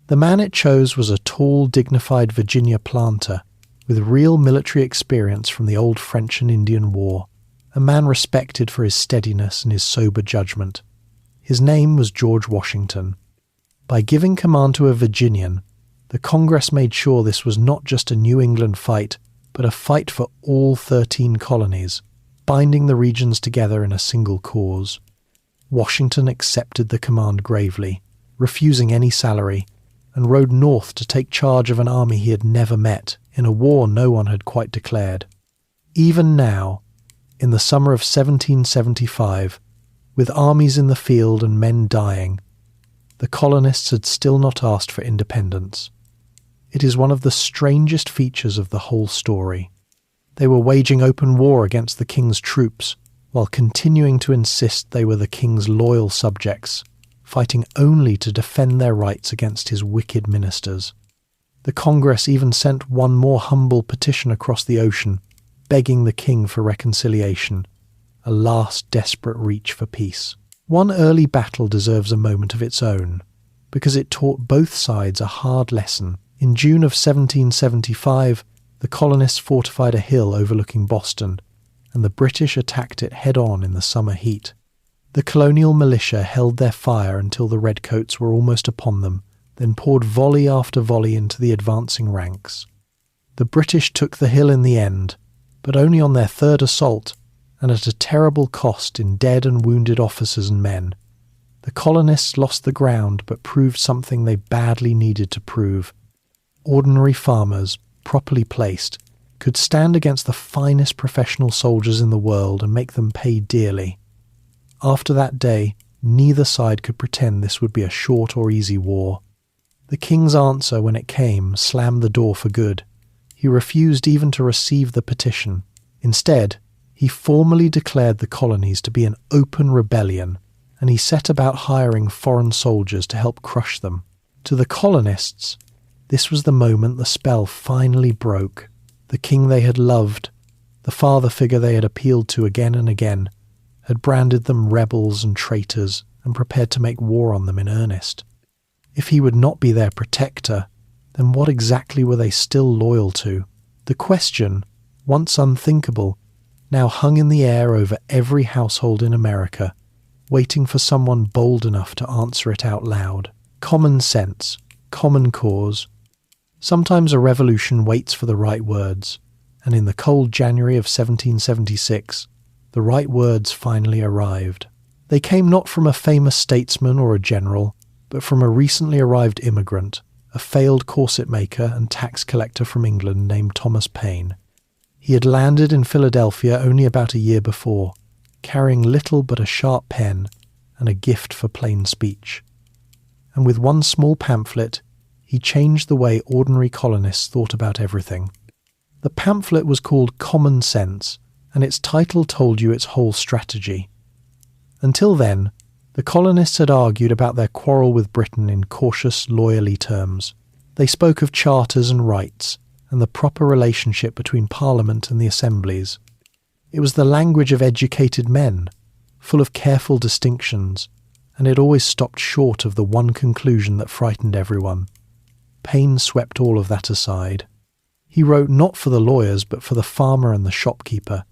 The man it chose was a tall, dignified Virginia planter, with real military experience from the old French and Indian War, a man respected for his steadiness and his sober judgment. His name was George Washington. By giving command to a Virginian, the Congress made sure this was not just a New England fight, but a fight for all 13 colonies, binding the regions together in a single cause. Washington accepted the command gravely, refusing any salary, and rode north to take charge of an army he had never met in a war no one had quite declared. Even now, in the summer of 1775, with armies in the field and men dying, the colonists had still not asked for independence. It is one of the strangest features of the whole story. They were waging open war against the king's troops, while continuing to insist they were the king's loyal subjects, fighting only to defend their rights against his wicked ministers. The Congress even sent one more humble petition across the ocean, begging the king for reconciliation, a last desperate reach for peace. One early battle deserves a moment of its own, because it taught both sides a hard lesson. In June of 1775, the colonists fortified a hill overlooking Boston, and the British attacked it head-on in the summer heat. The colonial militia held their fire until the redcoats were almost upon them, then poured volley after volley into the advancing ranks. The British took the hill in the end, but only on their third assault, and at a terrible cost in dead and wounded officers and men. The colonists lost the ground, but proved something they badly needed to prove. Ordinary farmers, properly placed, could stand against the finest professional soldiers in the world and make them pay dearly. After that day, neither side could pretend this would be a short or easy war. The king's answer, when it came, slammed the door for good. He refused even to receive the petition. Instead, he formally declared the colonies to be an open rebellion, and he set about hiring foreign soldiers to help crush them. To the colonists, this was the moment the spell finally broke. The king they had loved, the father figure they had appealed to again and again, had branded them rebels and traitors and prepared to make war on them in earnest. If he would not be their protector, then what exactly were they still loyal to? The question, once unthinkable, now hung in the air over every household in America, waiting for someone bold enough to answer it out loud. Common sense, common cause. Sometimes a revolution waits for the right words, and in the cold January of 1776, the right words finally arrived. They came not from a famous statesman or a general, but from a recently arrived immigrant, a failed corset maker and tax collector from England named Thomas Paine. He had landed in Philadelphia only about a year before, carrying little but a sharp pen and a gift for plain speech. and with one small pamphlet, he changed the way ordinary colonists thought about everything. The pamphlet was called Common Sense, and its title told you its whole strategy. Until then, the colonists had argued about their quarrel with Britain in cautious, lawyerly terms. They spoke of charters and rights, and the proper relationship between Parliament and the assemblies. It was the language of educated men, full of careful distinctions, and it always stopped short of the one conclusion that frightened everyone. Paine swept all of that aside. He wrote not for the lawyers but for the farmer and the shopkeeper,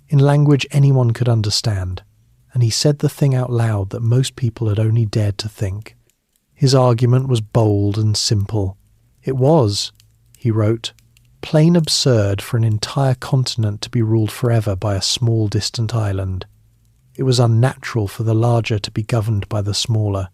in language anyone could understand, and he said the thing out loud that most people had only dared to think. His argument was bold and simple. It was, he wrote, plain absurd for an entire continent to be ruled forever by a small distant island. It was unnatural for the larger to be governed by the smaller.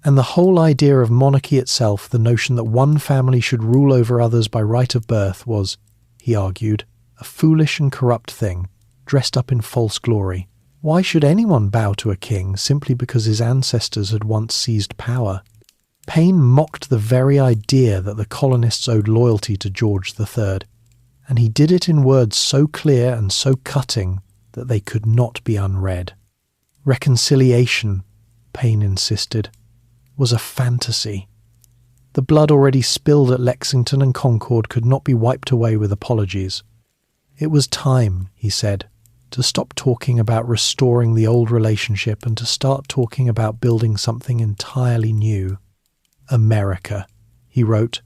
And the whole idea of monarchy itself, the notion that one family should rule over others by right of birth, was, he argued, a foolish and corrupt thing, dressed up in false glory. Why should anyone bow to a king simply because his ancestors had once seized power? Paine mocked the very idea that the colonists owed loyalty to George III, and he did it in words so clear and so cutting that they could not be unread. Reconciliation, Paine insisted, was a fantasy. The blood already spilled at Lexington and Concord could not be wiped away with apologies. It was time, he said, to stop talking about restoring the old relationship and to start talking about building something entirely new. America, he wrote,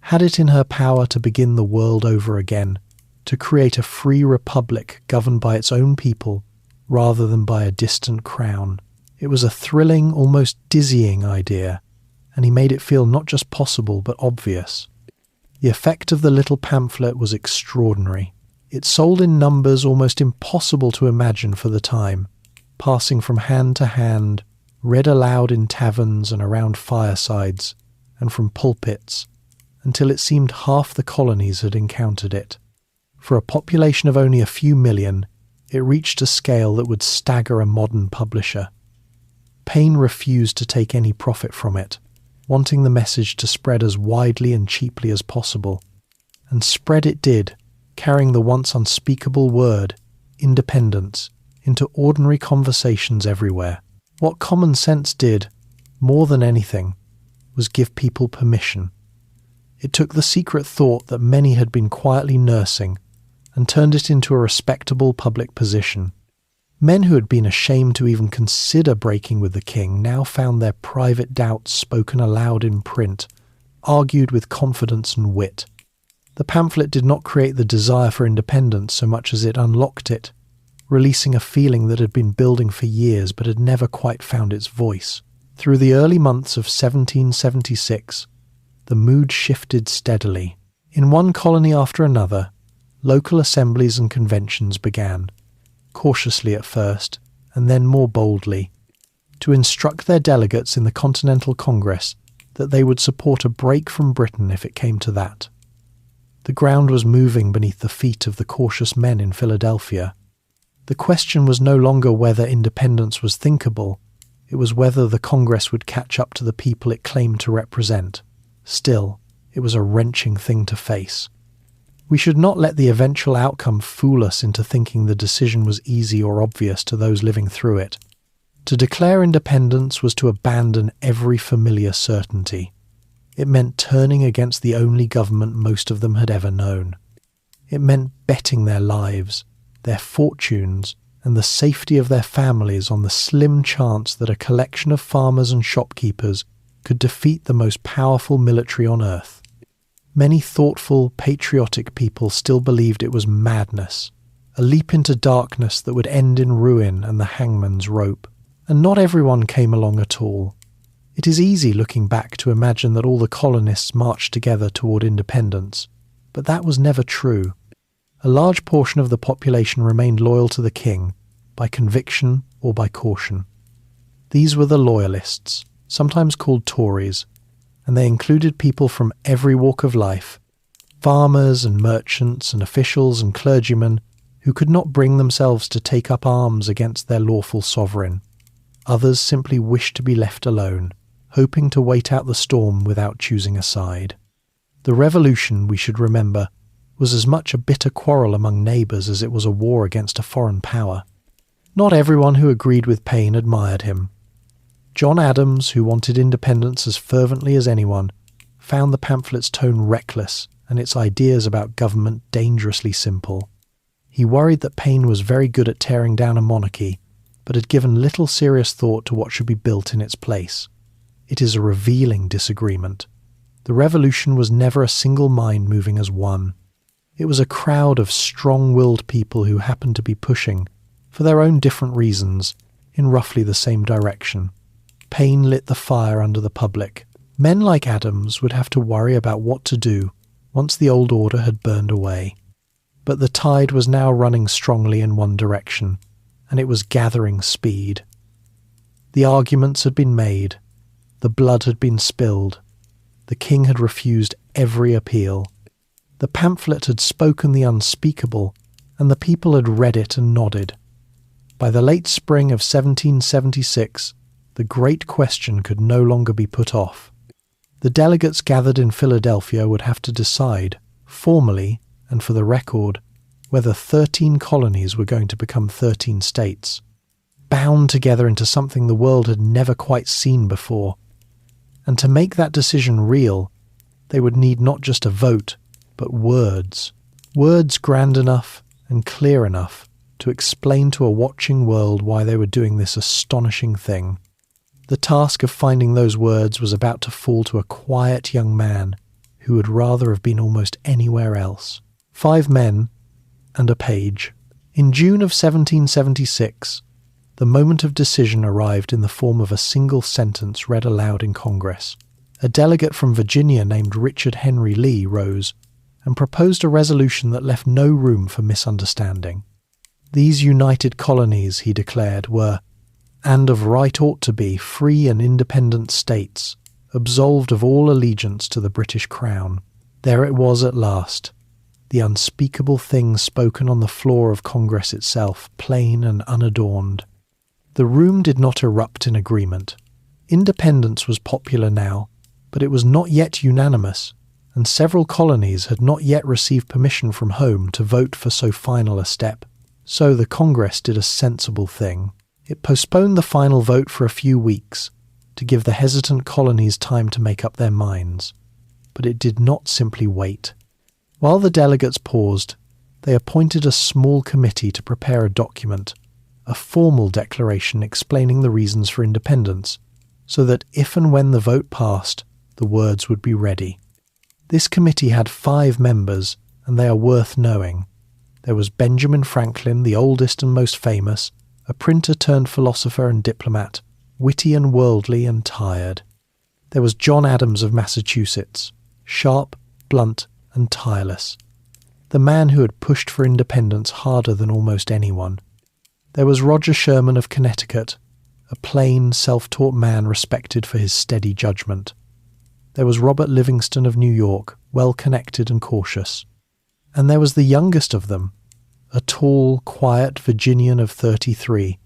had it in her power to begin the world over again, to create a free republic governed by its own people rather than by a distant crown. It was a thrilling, almost dizzying idea, and he made it feel not just possible but obvious. The effect of the little pamphlet was extraordinary. It sold in numbers almost impossible to imagine for the time, passing from hand to hand, read aloud in taverns and around firesides, and from pulpits, until it seemed half the colonies had encountered it. For a population of only a few million, it reached a scale that would stagger a modern publisher. Paine refused to take any profit from it, wanting the message to spread as widely and cheaply as possible. And spread it did, carrying the once unspeakable word, independence, into ordinary conversations everywhere. What Common Sense did, more than anything, was give people permission. It took the secret thought that many had been quietly nursing and turned it into a respectable public position. Men who had been ashamed to even consider breaking with the king now found their private doubts spoken aloud in print, argued with confidence and wit. The pamphlet did not create the desire for independence so much as it unlocked it, releasing a feeling that had been building for years but had never quite found its voice. Through the early months of 1776, the mood shifted steadily. In one colony after another, local assemblies and conventions began, cautiously at first, and then more boldly, to instruct their delegates in the Continental Congress that they would support a break from Britain if it came to that. The ground was moving beneath the feet of the cautious men in Philadelphia. The question was no longer whether independence was thinkable, it was whether the Congress would catch up to the people it claimed to represent. Still, it was a wrenching thing to face. We should not let the eventual outcome fool us into thinking the decision was easy or obvious to those living through it. To declare independence was to abandon every familiar certainty. It meant turning against the only government most of them had ever known. It meant betting their lives, their fortunes, and the safety of their families on the slim chance that a collection of farmers and shopkeepers could defeat the most powerful military on earth. Many thoughtful, patriotic people still believed it was madness, a leap into darkness that would end in ruin and the hangman's rope. And not everyone came along at all. It is easy looking back to imagine that all the colonists marched together toward independence, but that was never true. A large portion of the population remained loyal to the king, by conviction or by caution. These were the loyalists, sometimes called Tories, and they included people from every walk of life, farmers and merchants and officials and clergymen who could not bring themselves to take up arms against their lawful sovereign. Others simply wished to be left alone, hoping to wait out the storm without choosing a side. The revolution, we should remember, was as much a bitter quarrel among neighbours as it was a war against a foreign power. Not everyone who agreed with Paine admired him. John Adams, who wanted independence as fervently as anyone, found the pamphlet's tone reckless and its ideas about government dangerously simple. He worried that Paine was very good at tearing down a monarchy, but had given little serious thought to what should be built in its place. It is a revealing disagreement. The revolution was never a single mind moving as one. It was a crowd of strong-willed people who happened to be pushing, for their own different reasons, in roughly the same direction. Paine lit the fire under the public. Men like Adams would have to worry about what to do once the old order had burned away. But the tide was now running strongly in one direction, and it was gathering speed. The arguments had been made. The blood had been spilled. The king had refused every appeal. The pamphlet had spoken the unspeakable, and the people had read it and nodded. By the late spring of 1776, the great question could no longer be put off. The delegates gathered in Philadelphia would have to decide, formally and for the record, whether 13 colonies were going to become 13 states, bound together into something the world had never quite seen before. And to make that decision real, they would need not just a vote, but words. Words grand enough and clear enough to explain to a watching world why they were doing this astonishing thing. The task of finding those words was about to fall to a quiet young man who would rather have been almost anywhere else. 5 men and a page. In June of 1776, the moment of decision arrived in the form of a single sentence read aloud in Congress. A delegate from Virginia named Richard Henry Lee rose and proposed a resolution that left no room for misunderstanding. These united colonies, he declared, were, and of right ought to be, free and independent states, absolved of all allegiance to the British crown. There it was at last, the unspeakable thing spoken on the floor of Congress itself, plain and unadorned. The room did not erupt in agreement. Independence was popular now, but it was not yet unanimous, and several colonies had not yet received permission from home to vote for so final a step. So the Congress did a sensible thing. It postponed the final vote for a few weeks to give the hesitant colonies time to make up their minds. But it did not simply wait. While the delegates paused, they appointed a small committee to prepare a document, a formal declaration explaining the reasons for independence, so that if and when the vote passed, the words would be ready. This committee had 5 members, and they are worth knowing. There was Benjamin Franklin, the oldest and most famous, a printer turned philosopher and diplomat, witty and worldly and tired. There was John Adams of Massachusetts, sharp, blunt, and tireless, the man who had pushed for independence harder than almost anyone. There was Roger Sherman of Connecticut, a plain, self-taught man respected for his steady judgment. There was Robert Livingston of New York, well-connected and cautious. And there was the youngest of them, a tall, quiet Virginian of 33,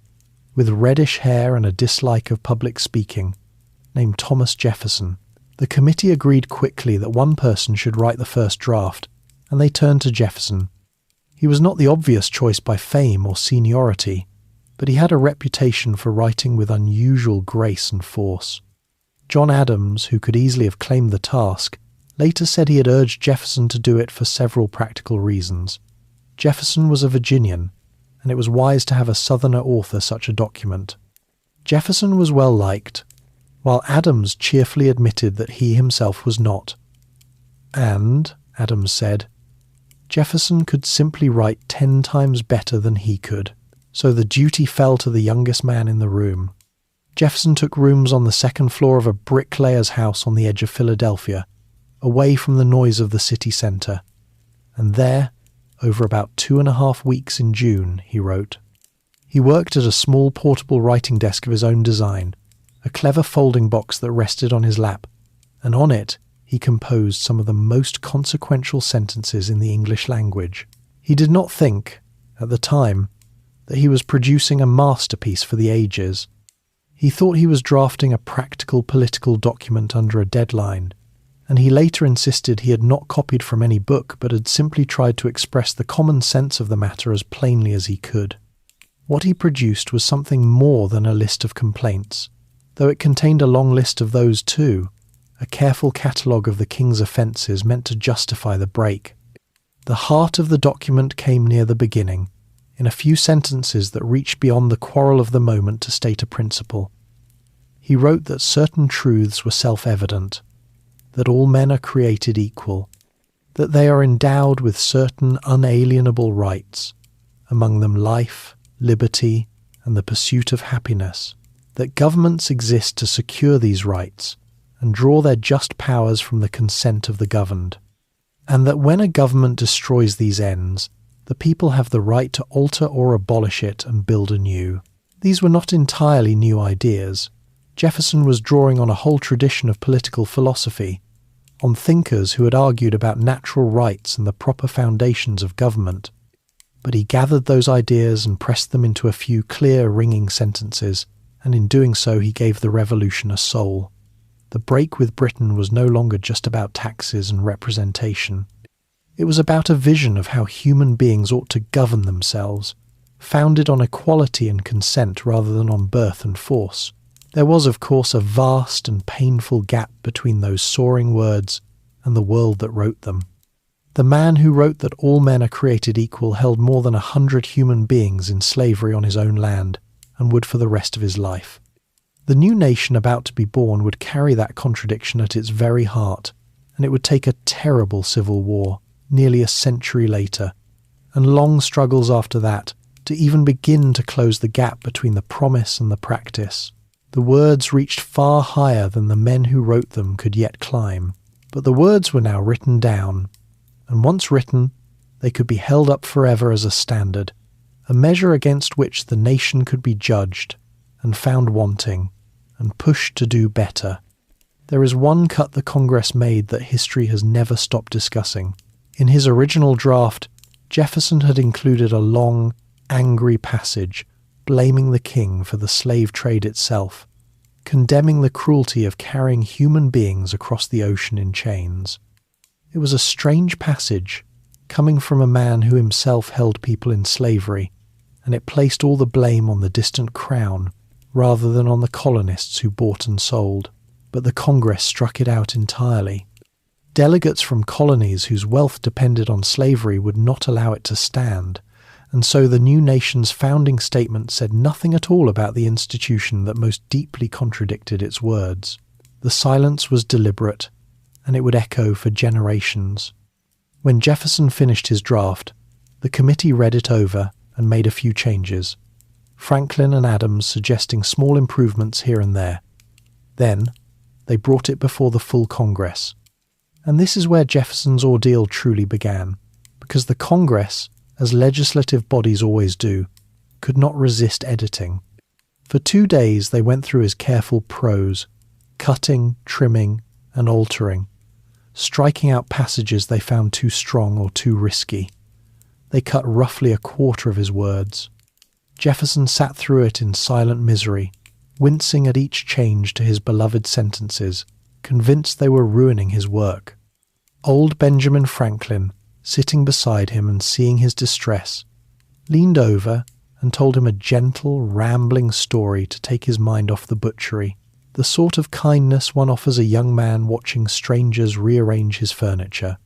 with reddish hair and a dislike of public speaking, named Thomas Jefferson. The committee agreed quickly that one person should write the first draft, and they turned to Jefferson. He was not the obvious choice by fame or seniority, but he had a reputation for writing with unusual grace and force. John Adams, who could easily have claimed the task, later said he had urged Jefferson to do it for several practical reasons. Jefferson was a Virginian, and it was wise to have a Southerner author such a document. Jefferson was well liked, while Adams cheerfully admitted that he himself was not. And, Adams said, Jefferson could simply write 10 times better than he could, so the duty fell to the youngest man in the room. Jefferson took rooms on the 2nd floor of a bricklayer's house on the edge of Philadelphia, away from the noise of the city centre, and there, over about 2.5 weeks in June, he wrote. He worked at a small portable writing desk of his own design, a clever folding box that rested on his lap, and on it he composed some of the most consequential sentences in the English language. He did not think, at the time, that he was producing a masterpiece for the ages. He thought he was drafting a practical political document under a deadline, and he later insisted he had not copied from any book but had simply tried to express the common sense of the matter as plainly as he could. What he produced was something more than a list of complaints, though it contained a long list of those too, a careful catalogue of the king's offences meant to justify the break. The heart of the document came near the beginning, in a few sentences that reached beyond the quarrel of the moment to state a principle. He wrote that certain truths were self-evident, that all men are created equal, that they are endowed with certain unalienable rights, among them life, liberty, and the pursuit of happiness, that governments exist to secure these rights and draw their just powers from the consent of the governed, and that when a government destroys these ends, the people have the right to alter or abolish it and build anew. These were not entirely new ideas. Jefferson was drawing on a whole tradition of political philosophy, on thinkers who had argued about natural rights and the proper foundations of government. But he gathered those ideas and pressed them into a few clear, ringing sentences, and in doing so he gave the revolution a soul. The break with Britain was no longer just about taxes and representation. It was about a vision of how human beings ought to govern themselves, founded on equality and consent rather than on birth and force. There was, of course, a vast and painful gap between those soaring words and the world that wrote them. The man who wrote that all men are created equal held more than 100 human beings in slavery on his own land, and would for the rest of his life. The new nation about to be born would carry that contradiction at its very heart, and it would take a terrible civil war, nearly a century later, and long struggles after that, to even begin to close the gap between the promise and the practice. The words reached far higher than the men who wrote them could yet climb, but the words were now written down, and once written, they could be held up forever as a standard, a measure against which the nation could be judged, and found wanting, and pushed to do better. There is one cut the Congress made that history has never stopped discussing. In his original draft, Jefferson had included a long, angry passage blaming the king for the slave trade itself, condemning the cruelty of carrying human beings across the ocean in chains. It was a strange passage, coming from a man who himself held people in slavery, and it placed all the blame on the distant crown rather than on the colonists who bought and sold. But the Congress struck it out entirely. Delegates from colonies whose wealth depended on slavery would not allow it to stand, and so the new nation's founding statement said nothing at all about the institution that most deeply contradicted its words. The silence was deliberate, and it would echo for generations. When Jefferson finished his draft, the committee read it over and made a few changes, Franklin and Adams suggesting small improvements here and there. Then, they brought it before the full Congress. And this is where Jefferson's ordeal truly began, because the Congress, as legislative bodies always do, could not resist editing. For 2 days they went through his careful prose, cutting, trimming, and altering, striking out passages they found too strong or too risky. They cut roughly a quarter of his words. Jefferson sat through it in silent misery, wincing at each change to his beloved sentences, convinced they were ruining his work. Old Benjamin Franklin, sitting beside him and seeing his distress, leaned over and told him a gentle, rambling story to take his mind off the butchery, the sort of kindness one offers a young man watching strangers rearrange his furniture.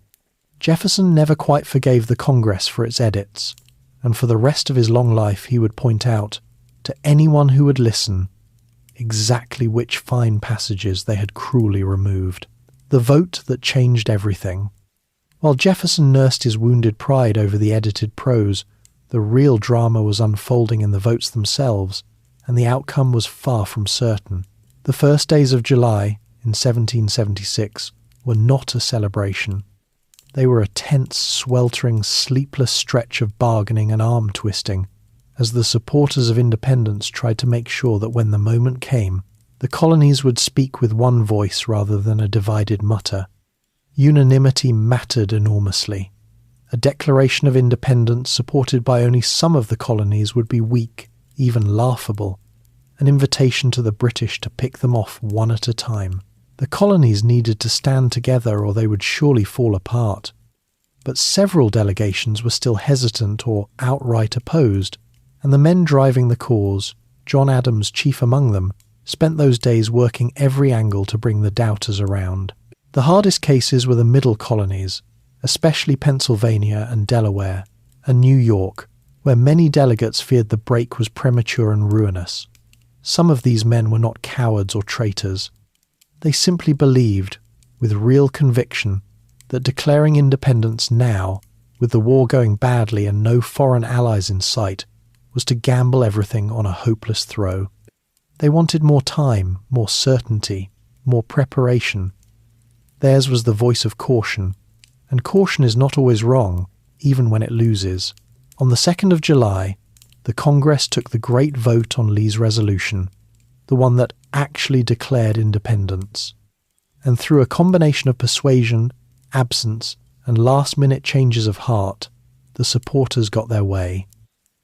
Jefferson never quite forgave the Congress for its edits, and for the rest of his long life he would point out, to anyone who would listen, exactly which fine passages they had cruelly removed. The vote that changed everything. While Jefferson nursed his wounded pride over the edited prose, the real drama was unfolding in the votes themselves, and the outcome was far from certain. The first days of July, in 1776, were not a celebration. They were a tense, sweltering, sleepless stretch of bargaining and arm-twisting, as the supporters of independence tried to make sure that when the moment came, the colonies would speak with one voice rather than a divided mutter. Unanimity mattered enormously. A declaration of independence supported by only some of the colonies would be weak, even laughable, an invitation to the British to pick them off one at a time. The colonies needed to stand together or they would surely fall apart. But several delegations were still hesitant or outright opposed, and the men driving the cause, John Adams chief among them, spent those days working every angle to bring the doubters around. The hardest cases were the middle colonies, especially Pennsylvania and Delaware, and New York, where many delegates feared the break was premature and ruinous. Some of these men were not cowards or traitors. They simply believed, with real conviction, that declaring independence now, with the war going badly and no foreign allies in sight, was to gamble everything on a hopeless throw. They wanted more time, more certainty, more preparation. Theirs was the voice of caution, and caution is not always wrong, even when it loses. On the 2nd of July, the Congress took the great vote on Lee's resolution, the one that actually declared independence. And through a combination of persuasion, absence, and last-minute changes of heart, the supporters got their way.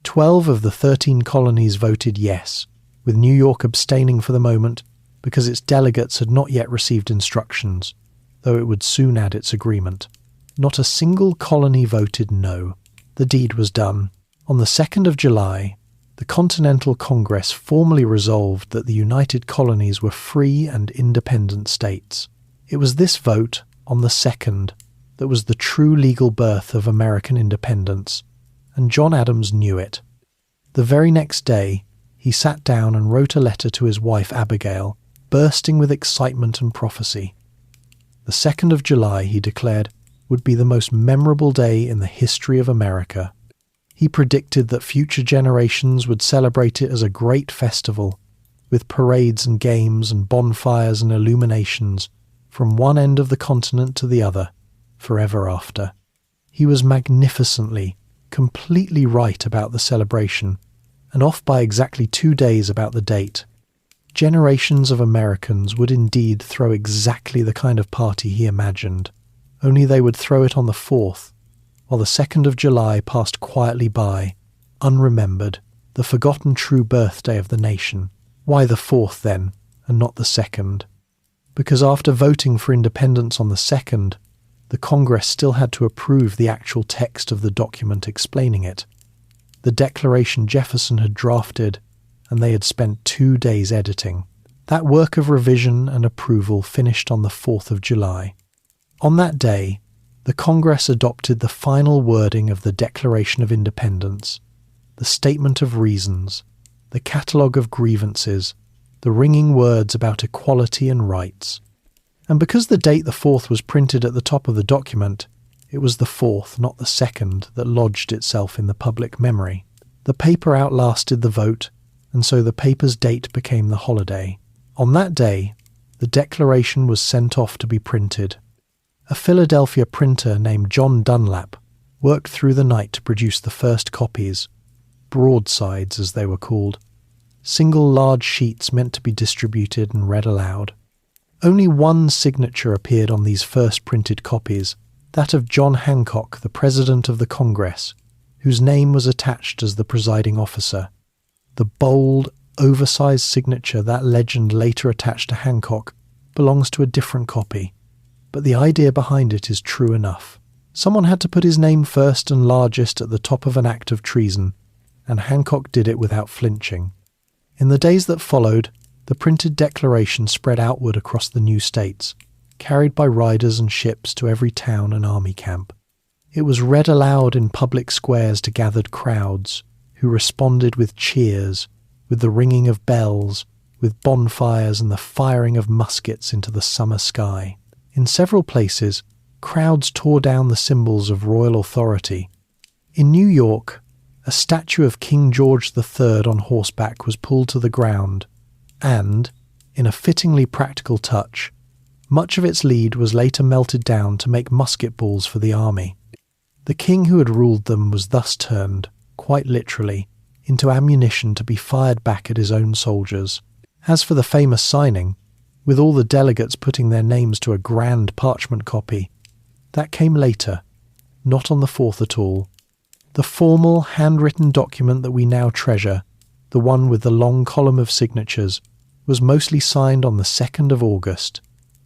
12 of the 13 colonies voted yes, with New York abstaining for the moment because its delegates had not yet received instructions, though it would soon add its agreement. Not a single colony voted no. The deed was done. On the 2nd of July, the Continental Congress formally resolved that the United Colonies were free and independent states. It was this vote, on the 2nd, that was the true legal birth of American independence, and John Adams knew it. The very next day, he sat down and wrote a letter to his wife Abigail, bursting with excitement and prophecy. The 2nd of July, he declared, would be the most memorable day in the history of America. He predicted that future generations would celebrate it as a great festival, with parades and games and bonfires and illuminations from one end of the continent to the other, forever after. He was magnificently, completely right about the celebration, and off by exactly 2 days about the date. Generations of Americans would indeed throw exactly the kind of party he imagined, only they would throw it on the 4th, while the 2nd of July passed quietly by, unremembered, the forgotten true birthday of the nation. Why the 4th then, and not the 2nd? Because after voting for independence on the 2nd, the Congress still had to approve the actual text of the document explaining it. The declaration Jefferson had drafted, and they had spent 2 days editing. That work of revision and approval finished on the 4th of July. On that day, the Congress adopted the final wording of the Declaration of Independence, the Statement of Reasons, the Catalogue of Grievances, the ringing words about equality and rights. And because the date the 4th was printed at the top of the document, it was the 4th, not the 2nd, that lodged itself in the public memory. The paper outlasted the vote, and so the paper's date became the holiday. On that day, the Declaration was sent off to be printed. A Philadelphia printer named John Dunlap worked through the night to produce the first copies, broadsides as they were called, single large sheets meant to be distributed and read aloud. Only one signature appeared on these first printed copies, that of John Hancock, the President of the Congress, whose name was attached as the presiding officer. The bold, oversized signature that legend later attached to Hancock belongs to a different copy, but the idea behind it is true enough. Someone had to put his name first and largest at the top of an act of treason, and Hancock did it without flinching. In the days that followed, the printed declaration spread outward across the new states, carried by riders and ships to every town and army camp. It was read aloud in public squares to gathered crowds, who responded with cheers, with the ringing of bells, with bonfires and the firing of muskets into the summer sky. In several places, crowds tore down the symbols of royal authority. In New York, a statue of King George III on horseback was pulled to the ground, and, in a fittingly practical touch, much of its lead was later melted down to make musket balls for the army. The king who had ruled them was thus turned, quite literally, into ammunition to be fired back at his own soldiers. As for the famous signing, with all the delegates putting their names to a grand parchment copy, that came later, not on the 4th at all. The formal, handwritten document that we now treasure the one with the long column of signatures, was mostly signed on the 2nd of August,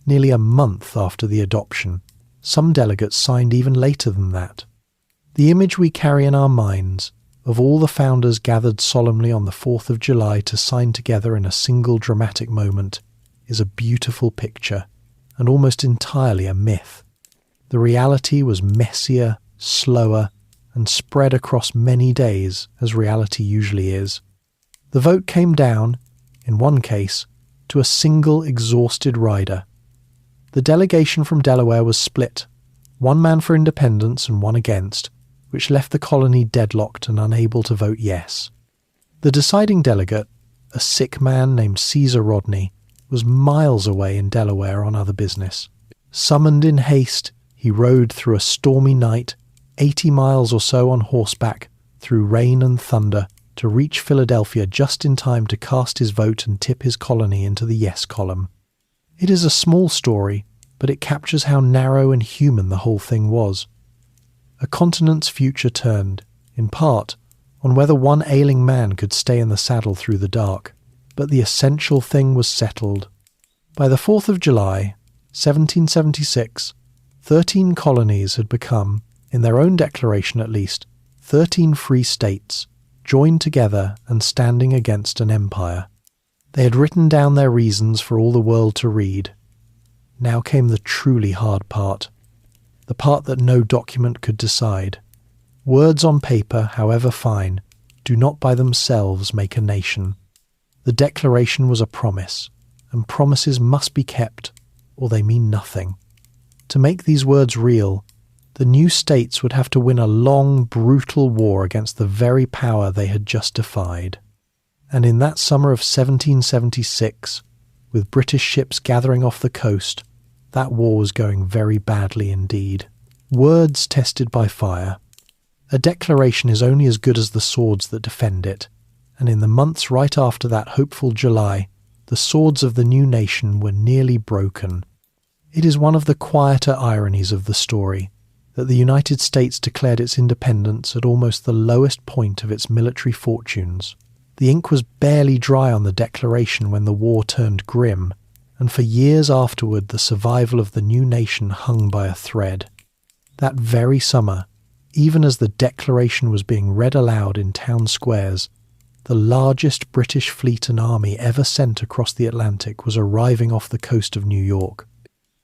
nearly a month after the adoption. Some delegates signed even later than that. The image we carry in our minds of all the founders gathered solemnly on the 4th of July to sign together in a single dramatic moment is a beautiful picture, and almost entirely a myth. The reality was messier, slower, and spread across many days, as reality usually is. The vote came down, in one case, to a single exhausted rider. The delegation from Delaware was split, one man for independence and one against, which left the colony deadlocked and unable to vote yes. The deciding delegate, a sick man named Caesar Rodney, was miles away in Delaware on other business. Summoned in haste, he rode through a stormy night, 80 miles or so on horseback, through rain and thunder, to reach Philadelphia just in time to cast his vote and tip his colony into the yes column. It is a small story, but it captures how narrow and human the whole thing was. A continent's future turned, in part, on whether one ailing man could stay in the saddle through the dark, but the essential thing was settled. By the 4th of July, 1776, 13 colonies had become, in their own declaration at least, 13 free states, joined together and standing against an empire. They had written down their reasons for all the world to read. Now came the truly hard part, the part that no document could decide. Words on paper, however fine, do not by themselves make a nation. The Declaration was a promise, and promises must be kept, or they mean nothing. To make these words real, the new states would have to win a long, brutal war against the very power they had just defied. And in that summer of 1776, with British ships gathering off the coast, that war was going very badly indeed. Words tested by fire. A declaration is only as good as the swords that defend it, and in the months right after that hopeful July, the swords of the new nation were nearly broken. It is one of the quieter ironies of the story that the United States declared its independence at almost the lowest point of its military fortunes. The ink was barely dry on the Declaration when the war turned grim, and for years afterward the survival of the new nation hung by a thread. That very summer, even as the Declaration was being read aloud in town squares, the largest British fleet and army ever sent across the Atlantic was arriving off the coast of New York.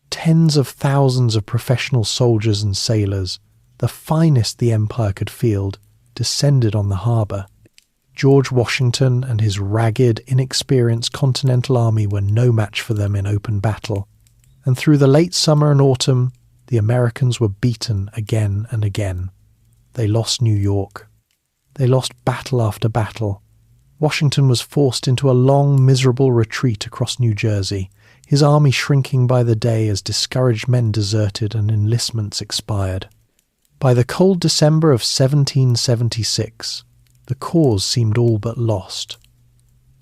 Tens of thousands of professional soldiers and sailors, the finest the empire could field, descended on the harbour. George Washington and his ragged, inexperienced Continental Army were no match for them in open battle, and through the late summer and autumn, the Americans were beaten again and again. They lost New York. They lost battle after battle. Washington was forced into a long, miserable retreat across New Jersey, his army shrinking by the day as discouraged men deserted and enlistments expired. By the cold December of 1776, the cause seemed all but lost.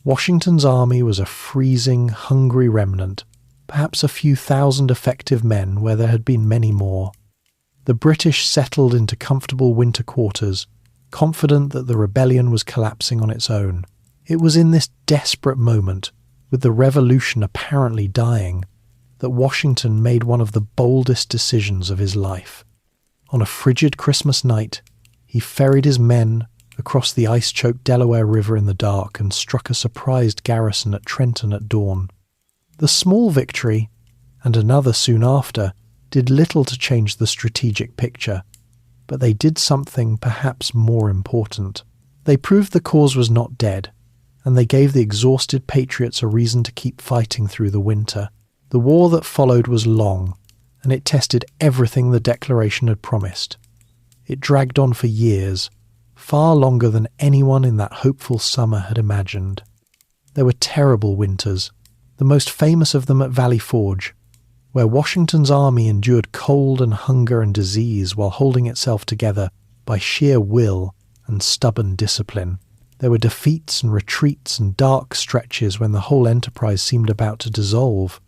Washington's army was a freezing, hungry remnant, perhaps a few thousand effective men where there had been many more. The British settled into comfortable winter quarters, confident that the rebellion was collapsing on its own. It was in this desperate moment, with the revolution apparently dying, that Washington made one of the boldest decisions of his life. On a frigid Christmas night, he ferried his men across the ice-choked Delaware River in the dark and struck a surprised garrison at Trenton at dawn. The small victory, and another soon after, did little to change the strategic picture, but they did something perhaps more important. They proved the cause was not dead, and they gave the exhausted patriots a reason to keep fighting through the winter. The war that followed was long, and it tested everything the Declaration had promised. It dragged on for years, far longer than anyone in that hopeful summer had imagined. There were terrible winters, the most famous of them at Valley Forge, where Washington's army endured cold and hunger and disease while holding itself together by sheer will and stubborn discipline. There were defeats and retreats and dark stretches when the whole enterprise seemed about to dissolve.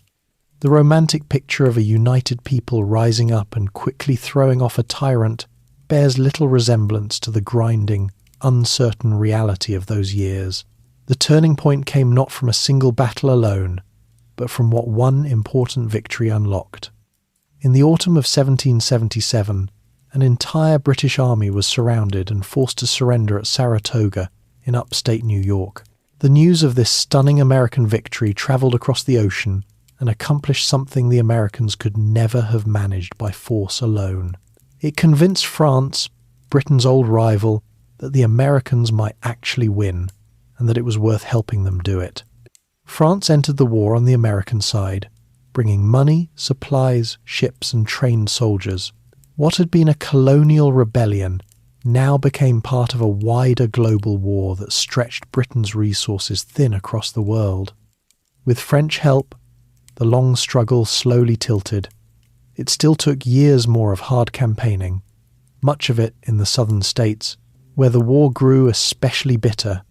The romantic picture of a united people rising up and quickly throwing off a tyrant bears little resemblance to the grinding, uncertain reality of those years. The turning point came not from a single battle alone, but from what one important victory unlocked. In the autumn of 1777, an entire British army was surrounded and forced to surrender at Saratoga in upstate New York. The news of this stunning American victory travelled across the ocean and accomplished something the Americans could never have managed by force alone. It convinced France, Britain's old rival, that the Americans might actually win, and that it was worth helping them do it. France entered the war on the American side, bringing money, supplies, ships and trained soldiers. What had been a colonial rebellion now became part of a wider global war that stretched Britain's resources thin across the world. With French help, the long struggle slowly tilted. It still took years more of hard campaigning, much of it in the southern states, where the war grew especially bitter,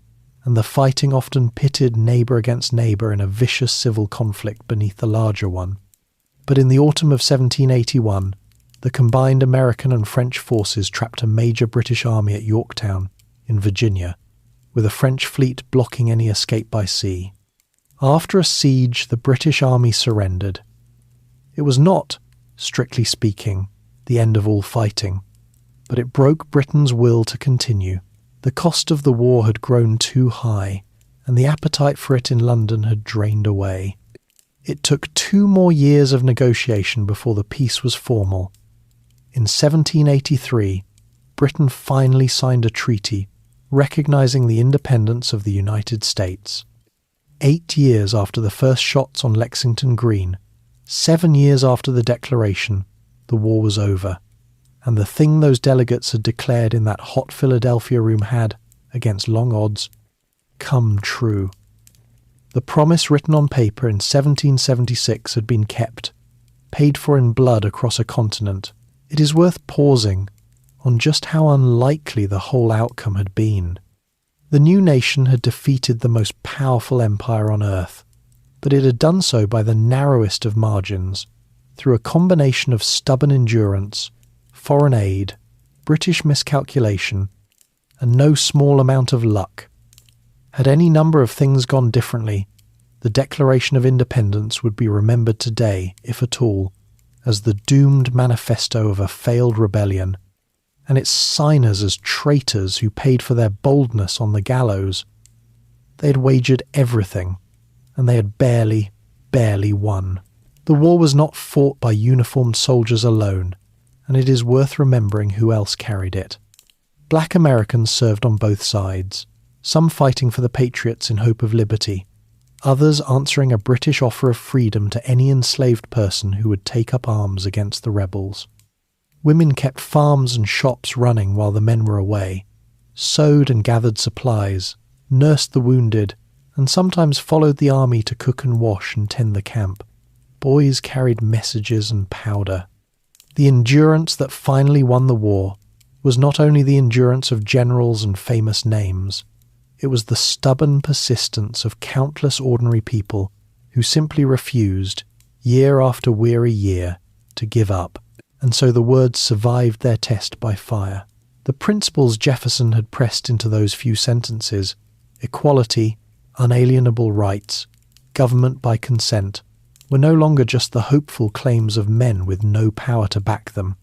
and the fighting often pitted neighbour against neighbour in a vicious civil conflict beneath the larger one. But in the autumn of 1781, the combined American and French forces trapped a major British army at Yorktown, in Virginia, with a French fleet blocking any escape by sea. After a siege, the British army surrendered. It was not, strictly speaking, the end of all fighting, but it broke Britain's will to continue. The cost of the war had grown too high, and the appetite for it in London had drained away. It took 2 more years of negotiation before the peace was formal. In 1783, Britain finally signed a treaty recognising the independence of the United States. 8 years after the first shots on Lexington Green, 7 years after the declaration, the war was over, and the thing those delegates had declared in that hot Philadelphia room had, against long odds, come true. The promise written on paper in 1776 had been kept, paid for in blood across a continent. It is worth pausing on just how unlikely the whole outcome had been. The new nation had defeated the most powerful empire on earth, but it had done so by the narrowest of margins, through a combination of stubborn endurance, foreign aid, British miscalculation, and no small amount of luck. Had any number of things gone differently, the Declaration of Independence would be remembered today, if at all, as the doomed manifesto of a failed rebellion, and its signers as traitors who paid for their boldness on the gallows. They had wagered everything, and they had barely won. The war was not fought by uniformed soldiers alone, and it is worth remembering who else carried it. Black Americans served on both sides, some fighting for the Patriots in hope of liberty, others answering a British offer of freedom to any enslaved person who would take up arms against the rebels. Women kept farms and shops running while the men were away, sewed and gathered supplies, nursed the wounded, and sometimes followed the army to cook and wash and tend the camp. Boys carried messages and powder. The endurance that finally won the war was not only the endurance of generals and famous names, it was the stubborn persistence of countless ordinary people who simply refused, year after weary year, to give up, and so the words survived their test by fire. The principles Jefferson had pressed into those few sentences, equality, unalienable rights, government by consent, were no longer just the hopeful claims of men with no power to back them.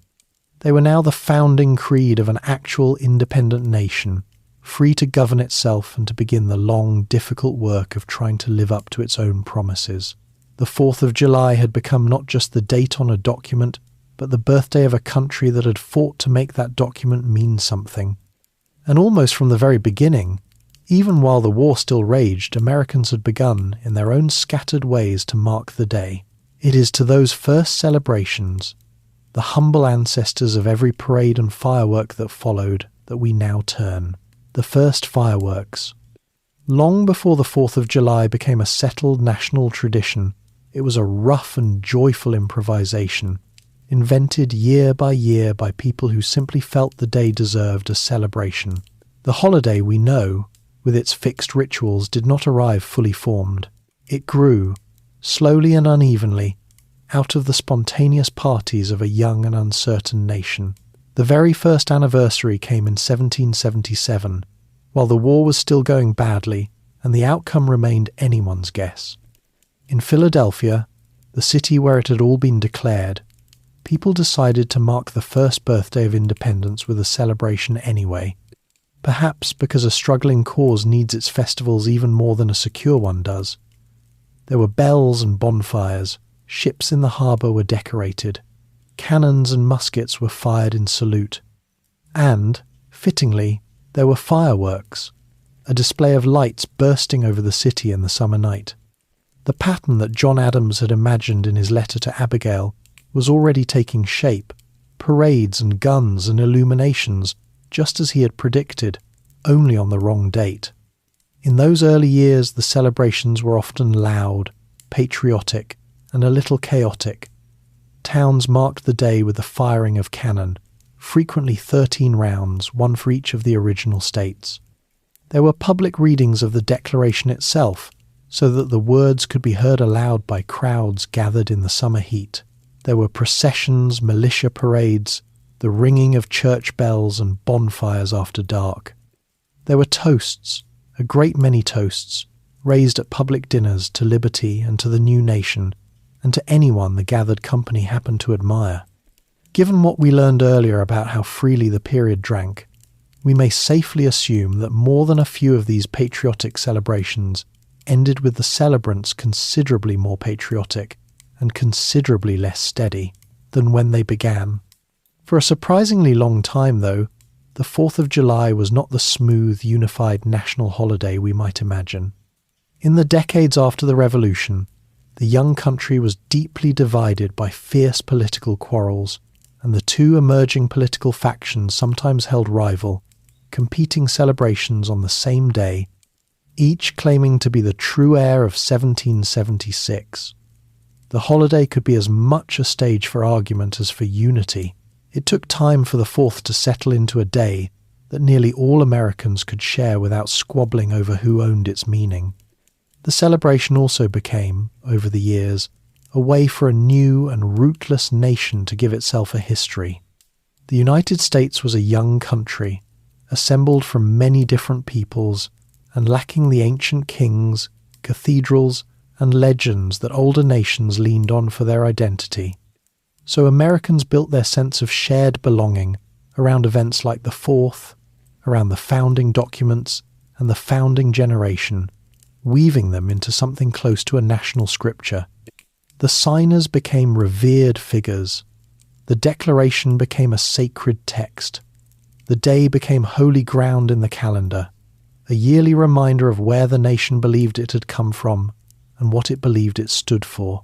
They were now the founding creed of an actual independent nation, free to govern itself and to begin the long, difficult work of trying to live up to its own promises. The 4th of July had become not just the date on a document, but the birthday of a country that had fought to make that document mean something. And almost from the very beginning, even while the war still raged, Americans had begun, in their own scattered ways, to mark the day. It is to those first celebrations, the humble ancestors of every parade and firework that followed, that we now turn. The first fireworks. Long before the 4th of July became a settled national tradition, it was a rough and joyful improvisation, invented year by people who simply felt the day deserved a celebration. The holiday, we know, with its fixed rituals, did not arrive fully formed. It grew, slowly and unevenly, out of the spontaneous parties of a young and uncertain nation. The very first anniversary came in 1777, while the war was still going badly and the outcome remained anyone's guess. In Philadelphia, the city where it had all been declared, people decided to mark the first birthday of independence with a celebration anyway, perhaps because a struggling cause needs its festivals even more than a secure one does. There were bells and bonfires, ships in the harbour were decorated, cannons and muskets were fired in salute, and, fittingly, there were fireworks, a display of lights bursting over the city in the summer night. The pattern that John Adams had imagined in his letter to Abigail was already taking shape, parades and guns and illuminations, just as he had predicted, only on the wrong date. In those early years, the celebrations were often loud, patriotic, and a little chaotic. Towns marked the day with the firing of cannon, frequently 13 rounds, one for each of the original states. There were public readings of the Declaration itself, so that the words could be heard aloud by crowds gathered in the summer heat. There were processions, militia parades, the ringing of church bells and bonfires after dark. There were toasts, a great many toasts, raised at public dinners to liberty and to the new nation, and to anyone the gathered company happened to admire. Given what we learned earlier about how freely the period drank, we may safely assume that more than a few of these patriotic celebrations ended with the celebrants considerably more patriotic and considerably less steady than when they began. For a surprisingly long time, though, the 4th of July was not the smooth, unified national holiday we might imagine. In the decades after the Revolution, the young country was deeply divided by fierce political quarrels, and the two emerging political factions sometimes held rival, competing celebrations on the same day, each claiming to be the true heir of 1776. The holiday could be as much a stage for argument as for unity. It took time for the 4th to settle into a day that nearly all Americans could share without squabbling over who owned its meaning. The celebration also became, over the years, a way for a new and rootless nation to give itself a history. The United States was a young country, assembled from many different peoples, and lacking the ancient kings, cathedrals, and legends that older nations leaned on for their identity. So Americans built their sense of shared belonging around events like the 4th, around the founding documents and the founding generation, weaving them into something close to a national scripture. The signers became revered figures. The Declaration became a sacred text. The day became holy ground in the calendar, a yearly reminder of where the nation believed it had come from and what it believed it stood for.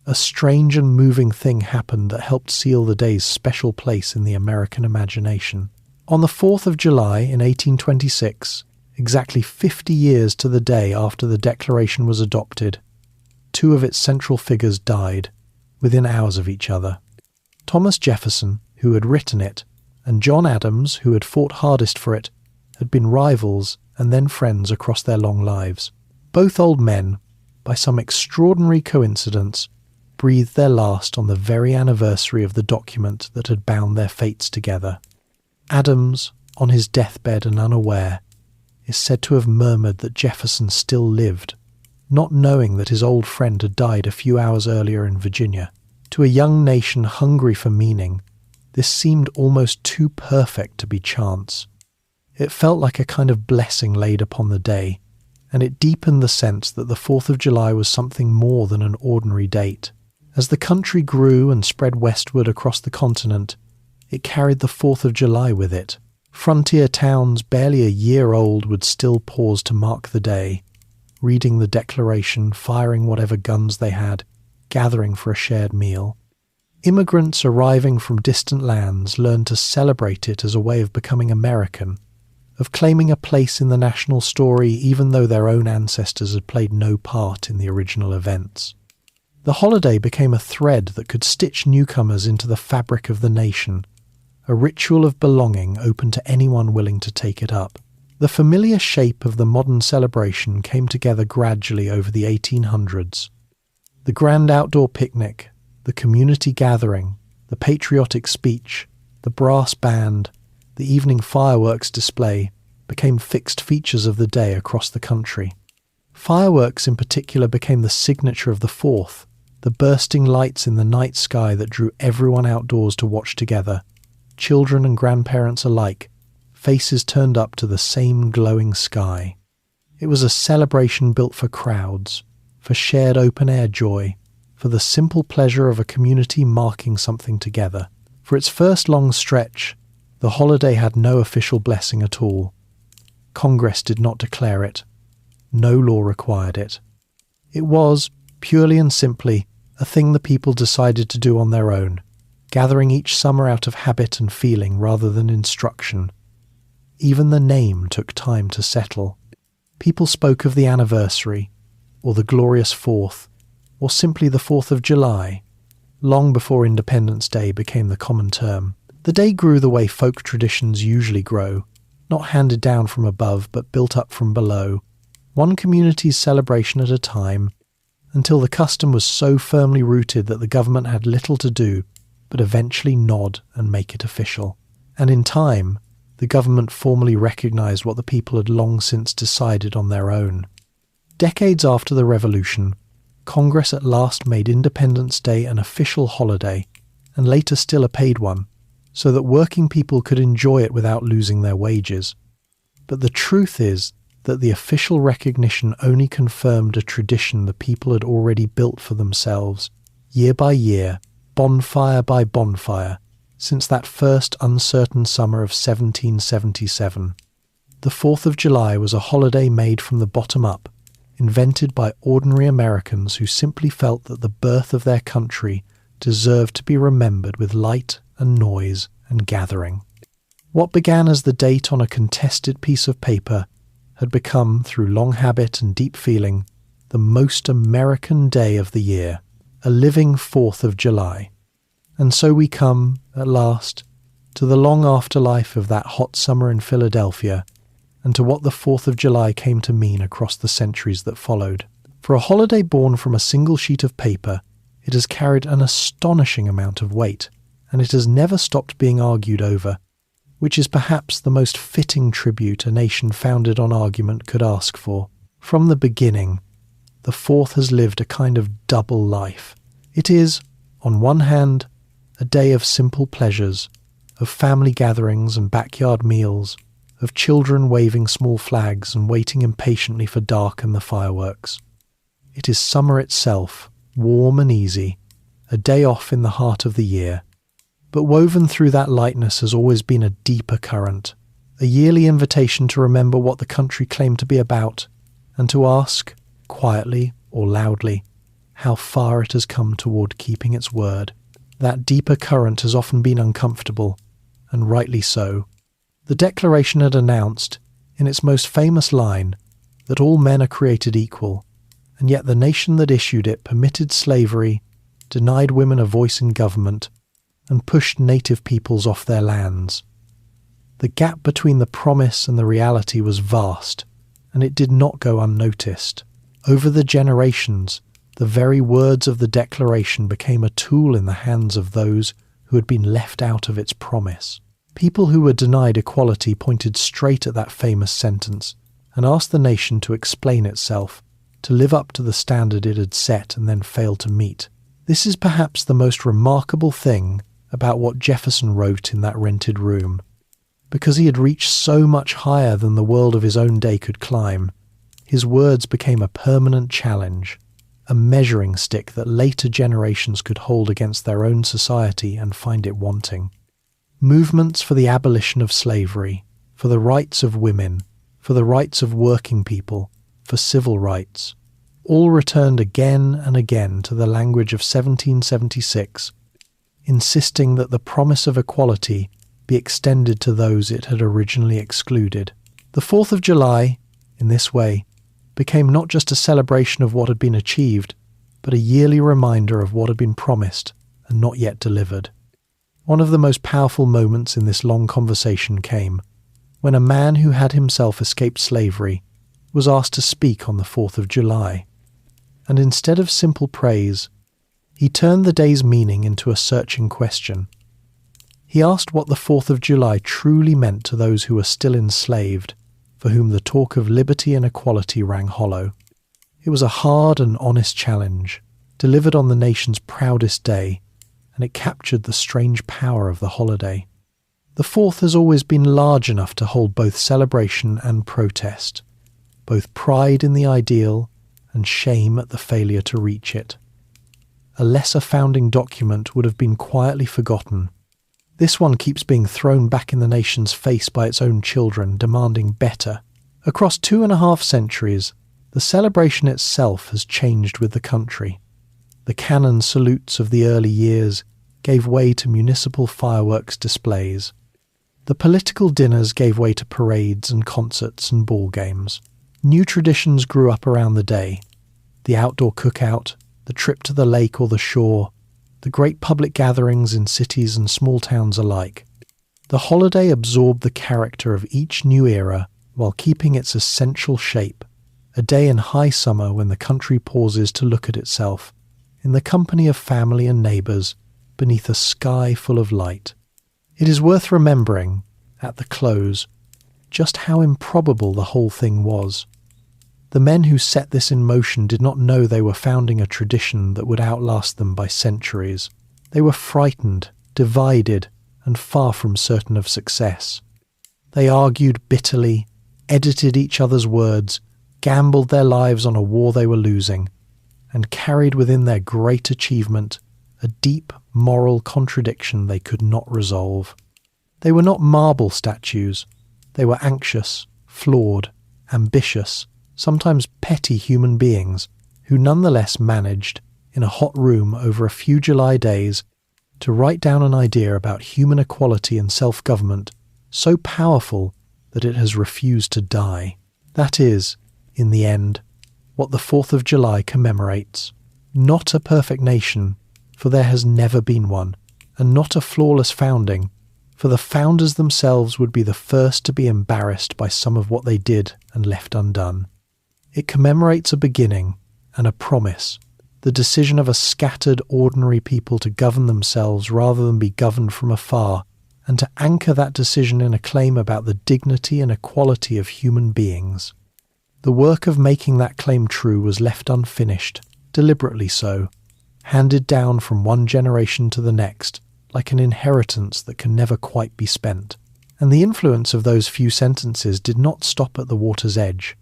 A strange and moving thing happened that helped seal the day's special place in the American imagination. On the 4th of July in 1826, exactly 50 years to the day after the Declaration was adopted, two of its central figures died, within hours of each other. Thomas Jefferson, who had written it, and John Adams, who had fought hardest for it, had been rivals and then friends across their long lives. Both old men, by some extraordinary coincidence, breathed their last on the very anniversary of the document that had bound their fates together. Adams, on his deathbed and unaware, is said to have murmured that Jefferson still lived, not knowing that his old friend had died a few hours earlier in Virginia. To a young nation hungry for meaning, this seemed almost too perfect to be chance. It felt like a kind of blessing laid upon the day, and it deepened the sense that the 4th of July was something more than an ordinary date. As the country grew and spread westward across the continent, it carried the 4th of July with it. Frontier towns barely a year old would still pause to mark the day, reading the Declaration, firing whatever guns they had, gathering for a shared meal. Immigrants arriving from distant lands learned to celebrate it as a way of becoming American, of claiming a place in the national story even though their own ancestors had played no part in the original events. The holiday became a thread that could stitch newcomers into the fabric of the nation, a ritual of belonging open to anyone willing to take it up. The familiar shape of the modern celebration came together gradually over the 1800s. The grand outdoor picnic, the community gathering, the patriotic speech, the brass band, the evening fireworks display became fixed features of the day across the country. Fireworks in particular became the signature of the 4th, the bursting lights in the night sky that drew everyone outdoors to watch together, children and grandparents alike, faces turned up to the same glowing sky. It was a celebration built for crowds, for shared open-air joy, for the simple pleasure of a community marking something together. For its first long stretch, the holiday had no official blessing at all. Congress did not declare it. No law required it. It was, purely and simply, a thing the people decided to do on their own, gathering each summer out of habit and feeling rather than instruction. Even the name took time to settle. People spoke of the anniversary, or the glorious 4th, or simply the 4th of July, long before Independence Day became the common term. The day grew the way folk traditions usually grow, not handed down from above but built up from below, one community's celebration at a time, until the custom was so firmly rooted that the government had little to do but eventually nod and make it official. And in time, the government formally recognised what the people had long since decided on their own. Decades after the Revolution, Congress at last made Independence Day an official holiday, and later still a paid one, so that working people could enjoy it without losing their wages. But the truth is that the official recognition only confirmed a tradition the people had already built for themselves, year by year, bonfire by bonfire, since that first uncertain summer of 1777. The 4th of July was a holiday made from the bottom up, invented by ordinary Americans who simply felt that the birth of their country deserved to be remembered with light and noise and gathering. What began as the date on a contested piece of paper had become, through long habit and deep feeling, the most American day of the year, a living 4th of July. And so we come, at last, to the long afterlife of that hot summer in Philadelphia, and to what the 4th of July came to mean across the centuries that followed. For a holiday born from a single sheet of paper, it has carried an astonishing amount of weight, and it has never stopped being argued over, which is perhaps the most fitting tribute a nation founded on argument could ask for. From the beginning, the 4th has lived a kind of double life. It is, on one hand, a day of simple pleasures, of family gatherings and backyard meals, of children waving small flags and waiting impatiently for dark and the fireworks. It is summer itself, warm and easy, a day off in the heart of the year. But woven through that lightness has always been a deeper current, a yearly invitation to remember what the country claimed to be about, and to ask, quietly or loudly, how far it has come toward keeping its word. That deeper current has often been uncomfortable, and rightly so. The Declaration had announced, in its most famous line, that all men are created equal, and yet the nation that issued it permitted slavery, denied women a voice in government, and pushed native peoples off their lands. The gap between the promise and the reality was vast, and it did not go unnoticed. Over the generations, the very words of the Declaration became a tool in the hands of those who had been left out of its promise. People who were denied equality pointed straight at that famous sentence and asked the nation to explain itself, to live up to the standard it had set and then failed to meet. This is perhaps the most remarkable thing about what Jefferson wrote in that rented room. Because he had reached so much higher than the world of his own day could climb, his words became a permanent challenge, a measuring stick that later generations could hold against their own society and find it wanting. Movements for the abolition of slavery, for the rights of women, for the rights of working people, for civil rights, all returned again and again to the language of 1776, insisting that the promise of equality be extended to those it had originally excluded. The 4th of July, in this way, became not just a celebration of what had been achieved, but a yearly reminder of what had been promised and not yet delivered. One of the most powerful moments in this long conversation came when a man who had himself escaped slavery was asked to speak on the 4th of July. And instead of simple praise, he turned the day's meaning into a searching question. He asked what the 4th of July truly meant to those who were still enslaved, for whom the talk of liberty and equality rang hollow. It was a hard and honest challenge, delivered on the nation's proudest day, and it captured the strange power of the holiday. The 4th has always been large enough to hold both celebration and protest, both pride in the ideal and shame at the failure to reach it. A lesser founding document would have been quietly forgotten. This one keeps being thrown back in the nation's face by its own children, demanding better. Across 2.5 centuries, the celebration itself has changed with the country. The cannon salutes of the early years gave way to municipal fireworks displays. The political dinners gave way to parades and concerts and ball games. New traditions grew up around the day. The outdoor cookout, the trip to the lake or the shore, the great public gatherings in cities and small towns alike. The holiday absorbed the character of each new era while keeping its essential shape, a day in high summer when the country pauses to look at itself, in the company of family and neighbours, beneath a sky full of light. It is worth remembering, at the close, just how improbable the whole thing was. The men who set this in motion did not know they were founding a tradition that would outlast them by centuries. They were frightened, divided, and far from certain of success. They argued bitterly, edited each other's words, gambled their lives on a war they were losing, and carried within their great achievement a deep moral contradiction they could not resolve. They were not marble statues. They were anxious, flawed, ambitious, sometimes petty human beings who nonetheless managed, in a hot room over a few July days, to write down an idea about human equality and self-government so powerful that it has refused to die. That is, in the end, what the 4th of July commemorates. Not a perfect nation, for there has never been one, and not a flawless founding, for the founders themselves would be the first to be embarrassed by some of what they did and left undone. It commemorates a beginning and a promise, the decision of a scattered, ordinary people to govern themselves rather than be governed from afar, and to anchor that decision in a claim about the dignity and equality of human beings. The work of making that claim true was left unfinished, deliberately so, handed down from one generation to the next, like an inheritance that can never quite be spent. And the influence of those few sentences did not stop at the water's edge.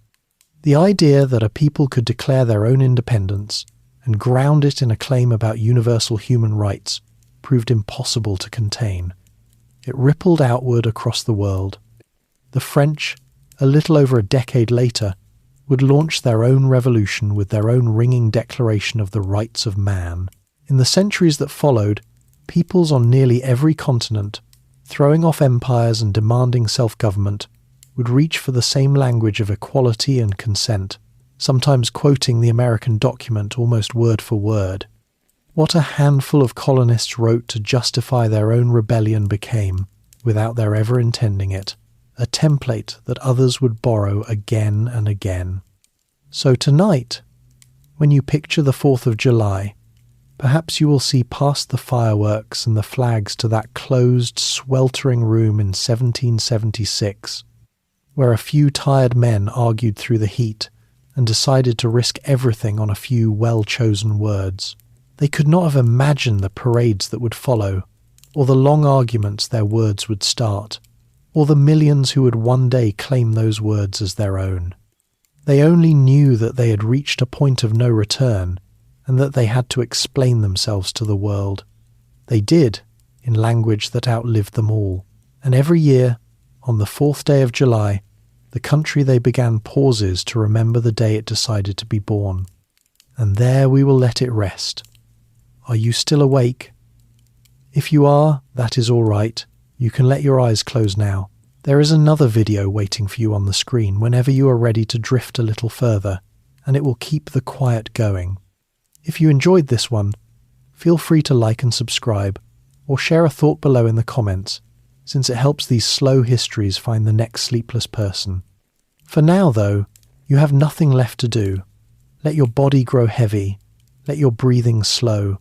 The idea that a people could declare their own independence and ground it in a claim about universal human rights proved impossible to contain. It rippled outward across the world. The French, a little over a decade later, would launch their own revolution with their own ringing declaration of the rights of man. In the centuries that followed, peoples on nearly every continent, throwing off empires and demanding self-government, would reach for the same language of equality and consent, sometimes quoting the American document almost word for word. What a handful of colonists wrote to justify their own rebellion became, without their ever intending it, a template that others would borrow again and again. So tonight, when you picture the 4th of July, perhaps you will see past the fireworks and the flags to that closed, sweltering room in 1776, where a few tired men argued through the heat and decided to risk everything on a few well-chosen words. They could not have imagined the parades that would follow, or the long arguments their words would start, or the millions who would one day claim those words as their own. They only knew that they had reached a point of no return, and that they had to explain themselves to the world. They did, in language that outlived them all, and every year, on the 4th day of July, the country they began pauses to remember the day it decided to be born. And there we will let it rest. Are you still awake? If you are, that is all right. You can let your eyes close now. There is another video waiting for you on the screen whenever you are ready to drift a little further, and it will keep the quiet going. If you enjoyed this one, feel free to like and subscribe, or share a thought below in the comments, since it helps these slow histories find the next sleepless person. For now, though, you have nothing left to do. Let your body grow heavy, let your breathing slow,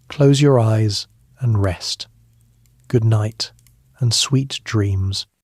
close your eyes and rest. Good night, and sweet dreams.